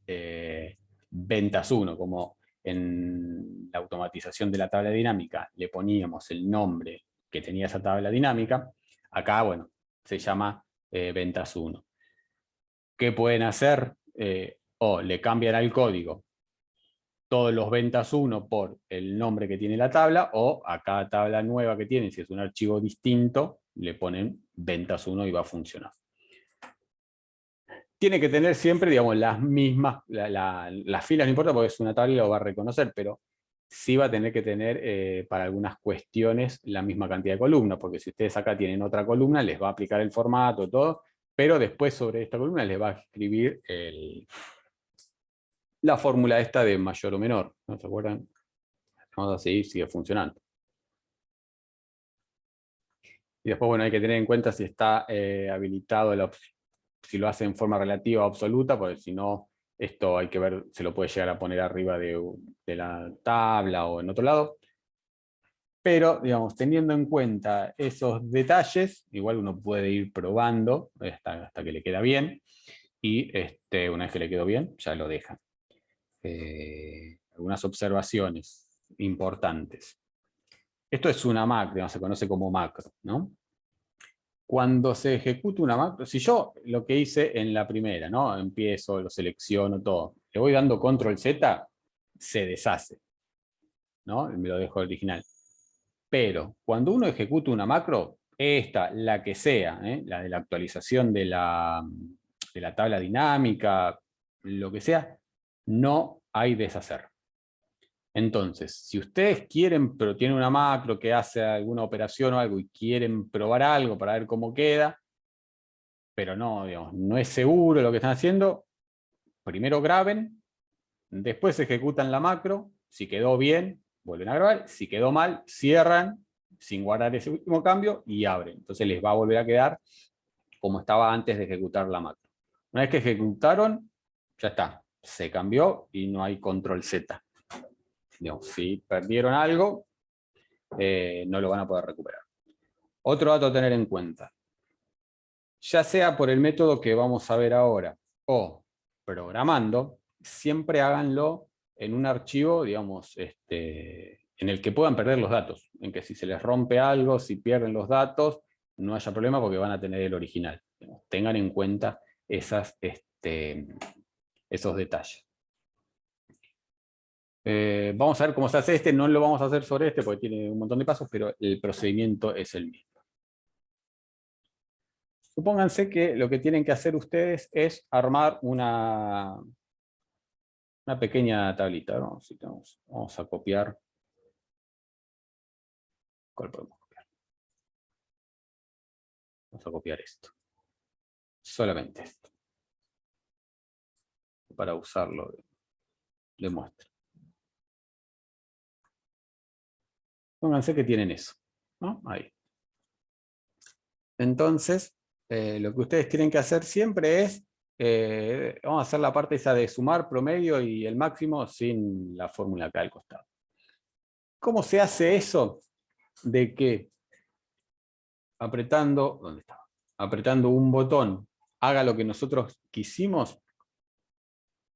ventas 1, como en la automatización de la tabla dinámica le poníamos el nombre que tenía esa tabla dinámica, acá, bueno, se llama ventas 1. ¿Qué pueden hacer? O le cambian al código todos los ventas 1 por el nombre que tiene la tabla, o a cada tabla nueva que tienen, si es un archivo distinto, le ponen ventas 1 y va a funcionar. Tiene que tener siempre, digamos, las mismas, las filas no importa porque es una tabla y lo va a reconocer, pero sí va a tener que tener para algunas cuestiones la misma cantidad de columnas, porque si ustedes acá tienen otra columna, les va a aplicar el formato, todo, pero después sobre esta columna les va a escribir la fórmula esta de mayor o menor, ¿no se acuerdan? Vamos a seguir, sigue funcionando. Y después, bueno, hay que tener en cuenta si está habilitado la opción, si lo hace en forma relativa o absoluta, porque si no, esto hay que ver, se lo puede llegar a poner arriba de la tabla o en otro lado. Pero, digamos, teniendo en cuenta esos detalles, igual uno puede ir probando hasta que le queda bien, y una vez que le quedó bien, ya lo deja. Algunas observaciones importantes. Esto es una macro, se conoce como macro, ¿no? Cuando se ejecuta una macro, si yo lo que hice en la primera, ¿no? Empiezo, lo selecciono, todo, le voy dando control Z, se deshace, ¿no? Me lo dejo original. Pero cuando uno ejecuta una macro, esta, la que sea, la de la actualización de la tabla dinámica, lo que sea, no hay deshacer. Entonces, si ustedes quieren, pero tienen una macro que hace alguna operación o algo y quieren probar algo para ver cómo queda, pero no, digamos, no es seguro lo que están haciendo, primero graben, después ejecutan la macro, si quedó bien, vuelven a grabar, si quedó mal, cierran sin guardar ese último cambio y abren. Entonces les va a volver a quedar como estaba antes de ejecutar la macro. Una vez que ejecutaron, ya está, se cambió y no hay control Z. Digamos, si perdieron algo, no lo van a poder recuperar. Otro dato a tener en cuenta. Ya sea por el método que vamos a ver ahora o programando, siempre háganlo en un archivo, digamos, en el que puedan perder los datos, en que si se les rompe algo, si pierden los datos, no haya problema porque van a tener el original. Tengan en cuenta esos detalles. Vamos a ver cómo se hace no lo vamos a hacer sobre porque tiene un montón de pasos, pero el procedimiento es el mismo. Supónganse que lo que tienen que hacer ustedes es armar una pequeña tablita, ¿no? Vamos a copiar. ¿Cuál podemos copiar? Vamos a copiar esto. Solamente esto. Para usarlo de muestra. Pónganse que tienen eso, ¿no? Ahí. Entonces, lo que ustedes tienen que hacer siempre es, vamos a hacer la parte esa de sumar promedio y el máximo sin la fórmula acá al costado. ¿Cómo se hace eso? De que apretando, ¿dónde estaba? Apretando un botón haga lo que nosotros quisimos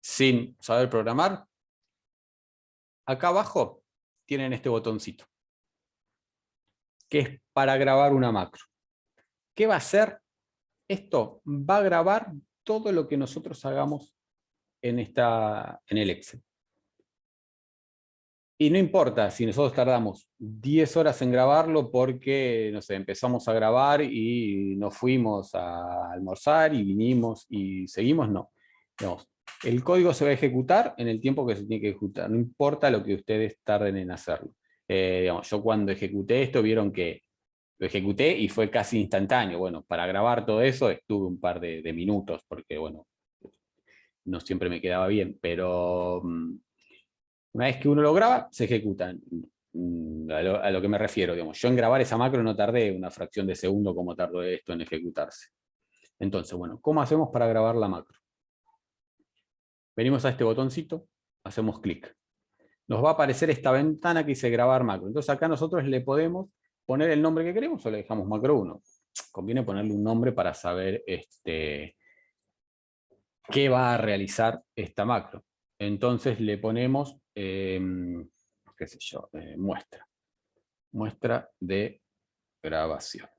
sin saber programar. Acá abajo tienen este botoncito, que es para grabar una macro. ¿Qué va a hacer? Esto va a grabar todo lo que nosotros hagamos en el Excel. Y no importa si nosotros tardamos 10 horas en grabarlo porque, no sé, empezamos a grabar y nos fuimos a almorzar y vinimos y seguimos, no. Digamos, el código se va a ejecutar en el tiempo que se tiene que ejecutar, no importa lo que ustedes tarden en hacerlo. Digamos, yo cuando ejecuté esto, vieron que lo ejecuté y fue casi instantáneo. Bueno, para grabar todo eso estuve un par de minutos porque, bueno, no siempre me quedaba bien, pero una vez que uno lo graba, se ejecutan. A lo que me refiero, digamos, yo en grabar esa macro no tardé una fracción de segundo como tardó esto en ejecutarse. Entonces, bueno, ¿cómo hacemos para grabar la macro? Venimos a este botoncito, hacemos clic. Nos va a aparecer esta ventana que dice grabar macro. Entonces acá nosotros le podemos poner el nombre que queremos o le dejamos macro 1. Conviene ponerle un nombre para saber qué va a realizar esta macro. Entonces le ponemos, qué sé yo, muestra de grabación.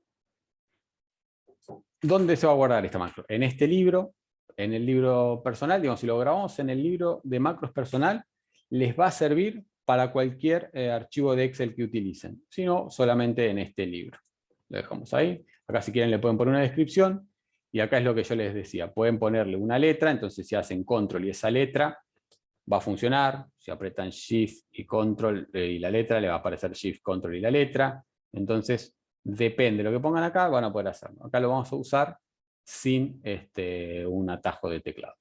¿Dónde se va a guardar esta macro? En este libro, en el libro personal, digamos, si lo grabamos en el libro de macros personal, les va a servir para cualquier archivo de Excel que utilicen, sino solamente en este libro. Lo dejamos ahí. Acá si quieren le pueden poner una descripción, y acá es lo que yo les decía, pueden ponerle una letra, entonces si hacen control y esa letra va a funcionar, si apretan shift y control y la letra, le va a aparecer shift, control y la letra, entonces depende de lo que pongan acá, van a poder hacerlo. Acá lo vamos a usar sin un atajo de teclado.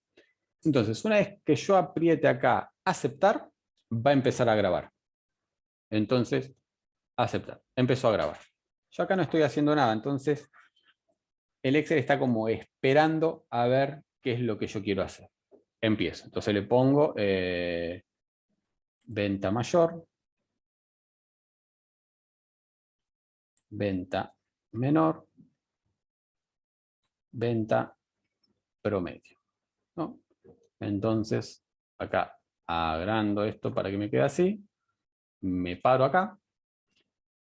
Entonces, una vez que yo apriete acá aceptar, va a empezar a grabar. Entonces, aceptar. Empezó a grabar. Yo acá no estoy haciendo nada, entonces el Excel está como esperando a ver qué es lo que yo quiero hacer. Empiezo. Entonces le pongo venta mayor, venta menor, venta promedio, ¿no? Entonces, acá agrando esto para que me quede así, me paro acá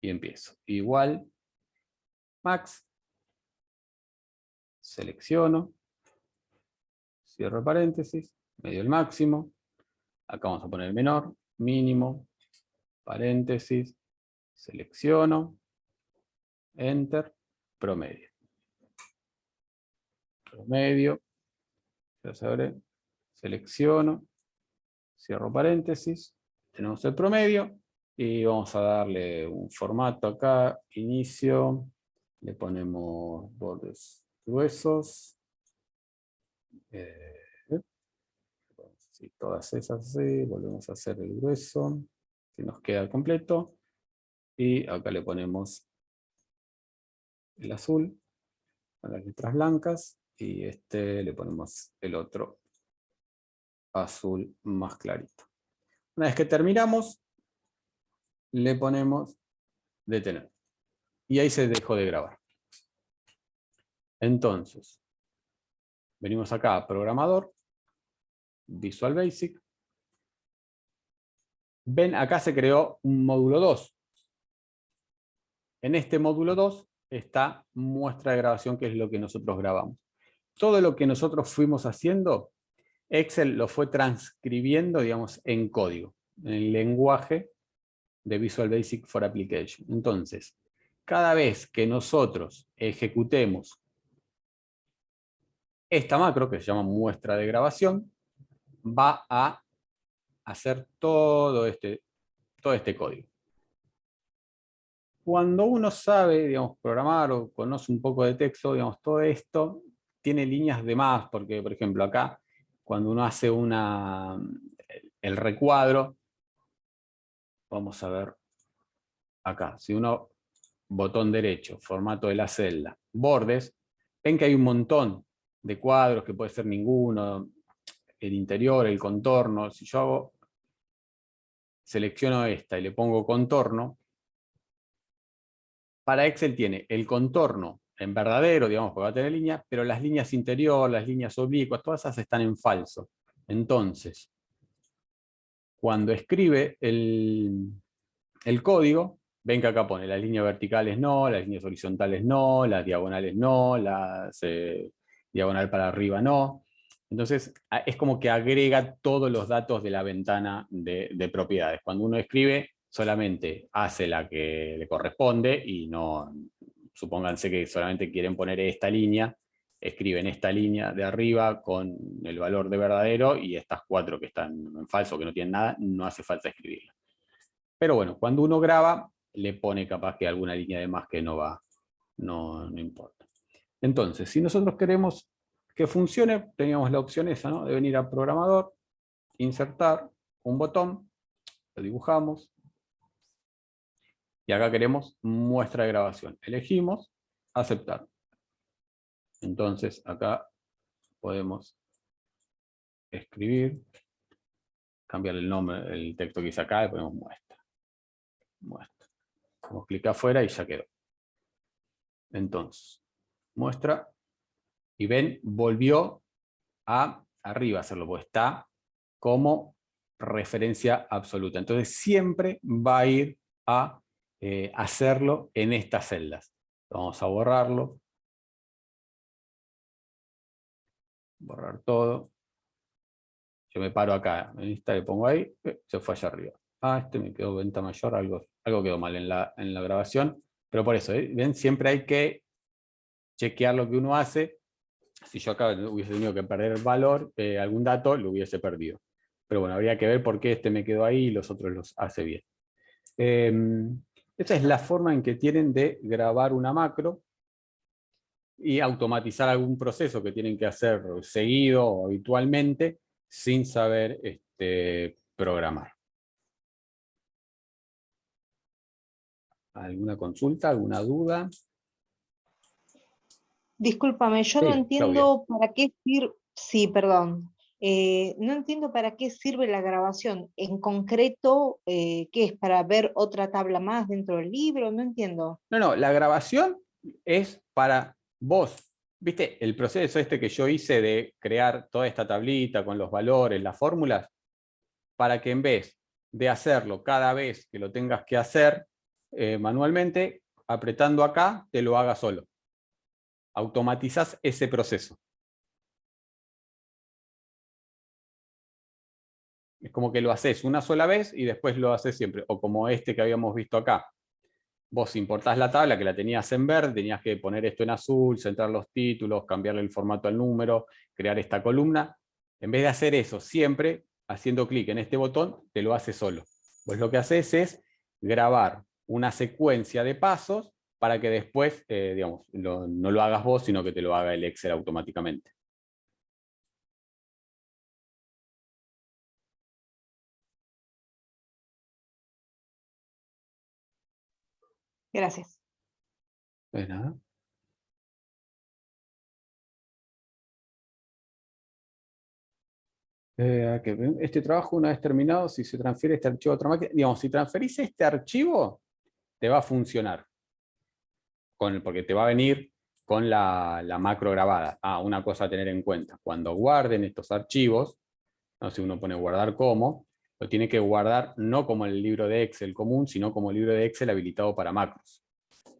y empiezo. Igual, max, selecciono, cierro paréntesis, medio el máximo, acá vamos a poner menor, mínimo, paréntesis, selecciono, enter, promedio. Promedio, ya se abre, selecciono, cierro paréntesis, tenemos el promedio y vamos a darle un formato acá, inicio, le ponemos bordes gruesos, todas esas así, volvemos a hacer el grueso, que nos queda completo, y acá le ponemos el azul, a las letras blancas, y le ponemos el otro azul más clarito. Una vez que terminamos, le ponemos detener. Y ahí se dejó de grabar. Entonces, venimos acá a programador, Visual Basic. Ven, acá se creó un módulo 2. En este módulo 2 está muestra de grabación, que es lo que nosotros grabamos. Todo lo que nosotros fuimos haciendo, Excel lo fue transcribiendo, digamos, en código, en el lenguaje de Visual Basic for Application. Entonces, cada vez que nosotros ejecutemos esta macro, que se llama muestra de grabación, va a hacer todo este código. Cuando uno sabe, digamos, programar o conoce un poco de texto, digamos, todo esto tiene líneas de más, porque, por ejemplo, acá, cuando uno hace el recuadro, vamos a ver acá, si uno, botón derecho, formato de la celda, bordes, ven que hay un montón de cuadros, que puede ser ninguno, el interior, el contorno. Si yo selecciono esta y le pongo contorno, para Excel tiene el contorno en verdadero, digamos, porque va a tener líneas, pero las líneas interior, las líneas oblicuas, todas esas están en falso. Entonces, cuando escribe el código, ven que acá pone las líneas verticales no, las líneas horizontales no, las diagonales no, las diagonal para arriba no. Entonces, es como que agrega todos los datos de la ventana de propiedades. Cuando uno escribe, solamente hace la que le corresponde y no, supónganse que solamente quieren poner esta línea, escriben esta línea de arriba con el valor de verdadero y estas 4 que están en falso, que no tienen nada, no hace falta escribirla. Pero bueno, cuando uno graba, le pone capaz que alguna línea de más que no va, no importa. Entonces, si nosotros queremos que funcione, teníamos la opción esa, ¿no? De venir a programador, insertar un botón, lo dibujamos, y acá queremos muestra de grabación. Elegimos aceptar. Entonces acá podemos escribir, cambiar el nombre, el texto que hice acá, y ponemos muestra. Muestra. Vamos a clicar afuera y ya quedó. Entonces, muestra, y ven, volvió a arriba a hacerlo, porque está como referencia absoluta. Entonces siempre va a ir a hacerlo en estas celdas. Vamos a borrarlo. Borrar todo. Yo me paro acá, en esta le pongo ahí, se fue allá arriba. Este me quedó venta mayor, algo quedó mal en la grabación. Pero por eso, ¿ven? Siempre hay que chequear lo que uno hace. Si yo acá hubiese tenido que perder valor, algún dato, lo hubiese perdido. Pero bueno, habría que ver por qué este me quedó ahí y los otros los hace bien. Esta es la forma en que tienen de grabar una macro y automatizar algún proceso que tienen que hacer seguido o habitualmente sin saber programar. ¿Alguna consulta, alguna duda? Discúlpame, yo Sí, no Claudia. entiendo para qué sirve, sí, perdón. No entiendo para qué sirve la grabación. En concreto, ¿qué es? ¿Para ver otra tabla más dentro del libro? No entiendo. No, la grabación es para vos. ¿Viste el proceso que yo hice de crear toda esta tablita con los valores, las fórmulas? Para que en vez de hacerlo cada vez que lo tengas que hacer manualmente, apretando acá, te lo haga solo. Automatizás ese proceso. Es como que lo haces una sola vez y después lo haces siempre. O como que habíamos visto acá. Vos importás la tabla que la tenías en verde, tenías que poner esto en azul, centrar los títulos, cambiarle el formato al número, crear esta columna. En vez de hacer eso siempre, haciendo clic en este botón, te lo hace solo. Pues lo que haces es grabar una secuencia de pasos para que después, digamos, no lo hagas vos, sino que te lo haga el Excel automáticamente. Gracias. De nada. Este trabajo, una vez terminado, si se transfiere este archivo a otra máquina, digamos, si transferís este archivo, te va a funcionar. Porque te va a venir con la macro grabada. Una cosa a tener en cuenta. Cuando guarden estos archivos, no sé si uno pone guardar como, lo tiene que guardar no como el libro de Excel común, sino como el libro de Excel habilitado para macros.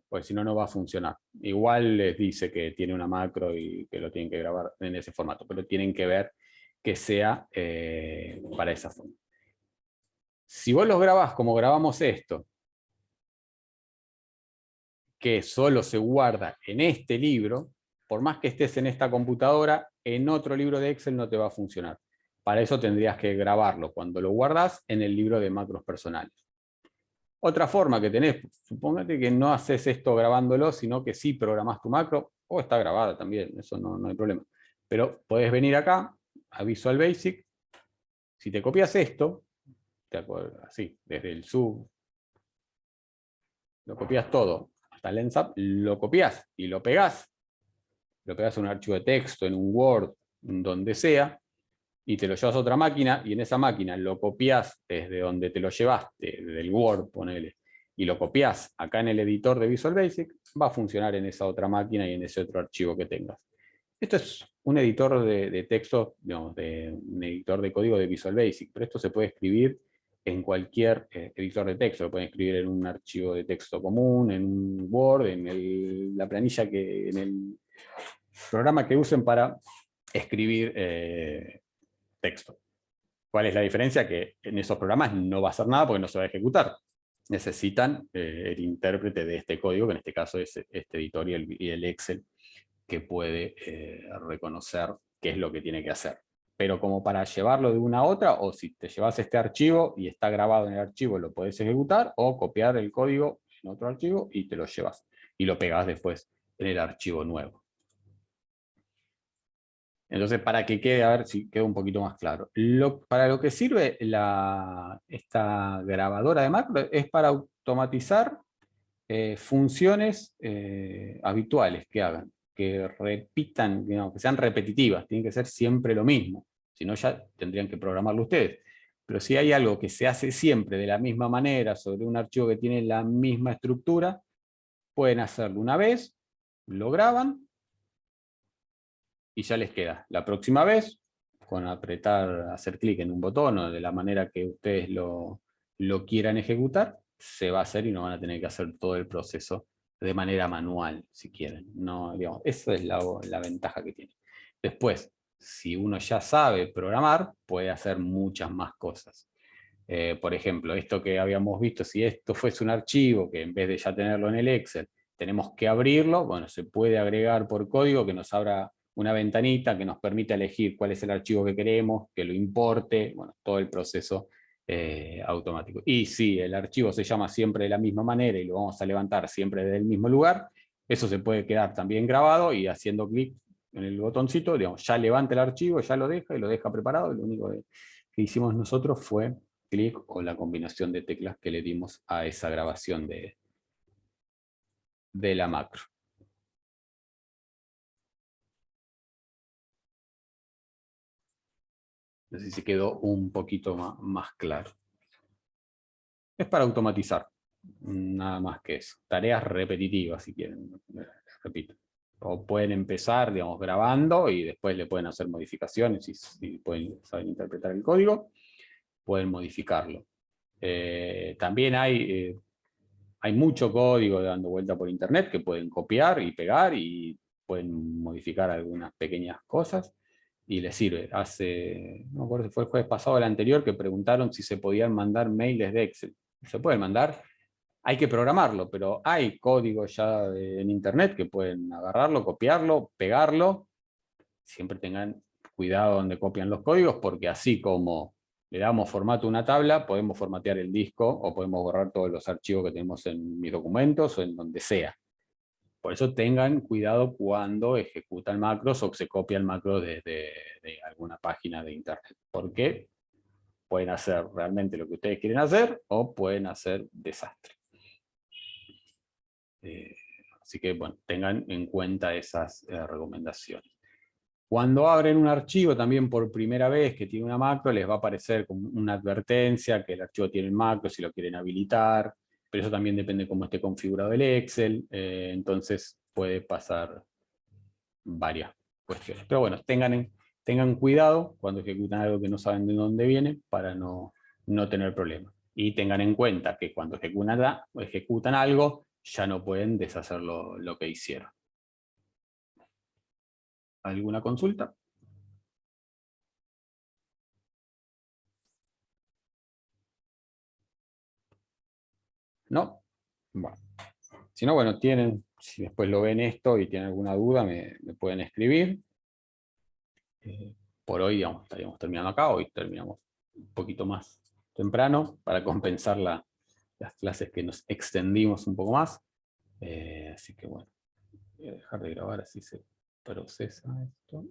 Porque si no, no va a funcionar. Igual les dice que tiene una macro y que lo tienen que grabar en ese formato, pero tienen que ver que sea para esa forma. Si vos los grabás como grabamos esto, que solo se guarda en este libro, por más que estés en esta computadora, en otro libro de Excel no te va a funcionar. Para eso tendrías que grabarlo cuando lo guardas en el libro de macros personales. Otra forma que tenés, supóngate que no haces esto grabándolo, sino que sí programás tu macro, o está grabada también, eso no hay problema. Pero podés venir acá, a Visual Basic, si te copias esto, así, desde el sub, lo copias todo, hasta el ENSAP, lo copias y lo pegás en un archivo de texto, en un Word, donde sea, y te lo llevas a otra máquina, y en esa máquina lo copias desde donde te lo llevaste, del Word, ponele, y lo copias acá en el editor de Visual Basic, va a funcionar en esa otra máquina y en ese otro archivo que tengas. Esto es un editor de texto, digamos, un editor de código de Visual Basic, pero esto se puede escribir en cualquier editor de texto. Lo pueden escribir en un archivo de texto común, en un Word, en la planilla en el programa que usen para escribir texto. ¿Cuál es la diferencia? Que en esos programas no va a hacer nada porque no se va a ejecutar. Necesitan el intérprete de este código, que en este caso es este editor y el Excel, que puede reconocer qué es lo que tiene que hacer. Pero como para llevarlo de una a otra, o si te llevas este archivo y está grabado en el archivo, lo podés ejecutar, o copiar el código en otro archivo y te lo llevas. Y lo pegás después en el archivo nuevo. Entonces, para que quede, a ver si queda un poquito más claro. Para lo que sirve esta grabadora de macro es para automatizar funciones habituales que hagan, que repitan, digamos, que sean repetitivas, tienen que ser siempre lo mismo, si no ya tendrían que programarlo ustedes. Pero si hay algo que se hace siempre de la misma manera sobre un archivo que tiene la misma estructura, pueden hacerlo una vez, lo graban, y ya les queda. La próxima vez, con hacer clic en un botón o de la manera que ustedes lo quieran ejecutar, se va a hacer y no van a tener que hacer todo el proceso de manera manual, si quieren. No, digamos, esa es la ventaja que tiene. Después, si uno ya sabe programar, puede hacer muchas más cosas. Por ejemplo, esto que habíamos visto, si esto fuese un archivo que en vez de ya tenerlo en el Excel, tenemos que abrirlo, bueno, se puede agregar por código que nos abra una ventanita que nos permite elegir cuál es el archivo que queremos, que lo importe, bueno, todo el proceso automático. Y si el archivo se llama siempre de la misma manera y lo vamos a levantar siempre desde el mismo lugar, eso se puede quedar también grabado y haciendo clic en el botoncito, digamos, ya levanta el archivo, ya lo deja y lo deja preparado. Y lo único que hicimos nosotros fue clic o la combinación de teclas que le dimos a esa grabación de la macro. No sé si quedó un poquito más claro. Es para automatizar, nada más que eso. Tareas repetitivas, si quieren, repito. O pueden empezar, digamos, grabando y después le pueden hacer modificaciones si pueden saber interpretar el código, pueden modificarlo. También hay mucho código dando vuelta por internet que pueden copiar y pegar y pueden modificar algunas pequeñas cosas y les sirve. No me acuerdo si fue el jueves pasado o el anterior que preguntaron si se podían mandar mails de Excel. Se pueden mandar, hay que programarlo, pero hay código ya en internet que pueden agarrarlo, copiarlo, pegarlo. Siempre tengan cuidado donde copian los códigos, porque así como le damos formato a una tabla, podemos formatear el disco o podemos borrar todos los archivos que tenemos en mis documentos o en donde sea. Por eso tengan cuidado cuando ejecutan macros o se copian macros de alguna página de internet, porque pueden hacer realmente lo que ustedes quieren hacer o pueden hacer desastre. Así que bueno, tengan en cuenta esas recomendaciones. Cuando abren un archivo también por primera vez que tiene una macro, les va a aparecer como una advertencia que el archivo tiene macro si lo quieren habilitar, pero eso también depende de cómo esté configurado el Excel, entonces puede pasar varias cuestiones. Pero bueno, tengan cuidado cuando ejecutan algo que no saben de dónde viene para no tener problemas. Y tengan en cuenta que cuando ejecutan algo, ya no pueden deshacer lo que hicieron. ¿Alguna consulta? ¿No? Bueno. Si no, bueno, si después lo ven esto y tienen alguna duda, me pueden escribir. por hoy, digamos, estaríamos terminando acá. Hoy terminamos un poquito más temprano para compensar las clases que nos extendimos un poco más. Así que bueno, voy a dejar de grabar así se procesa esto.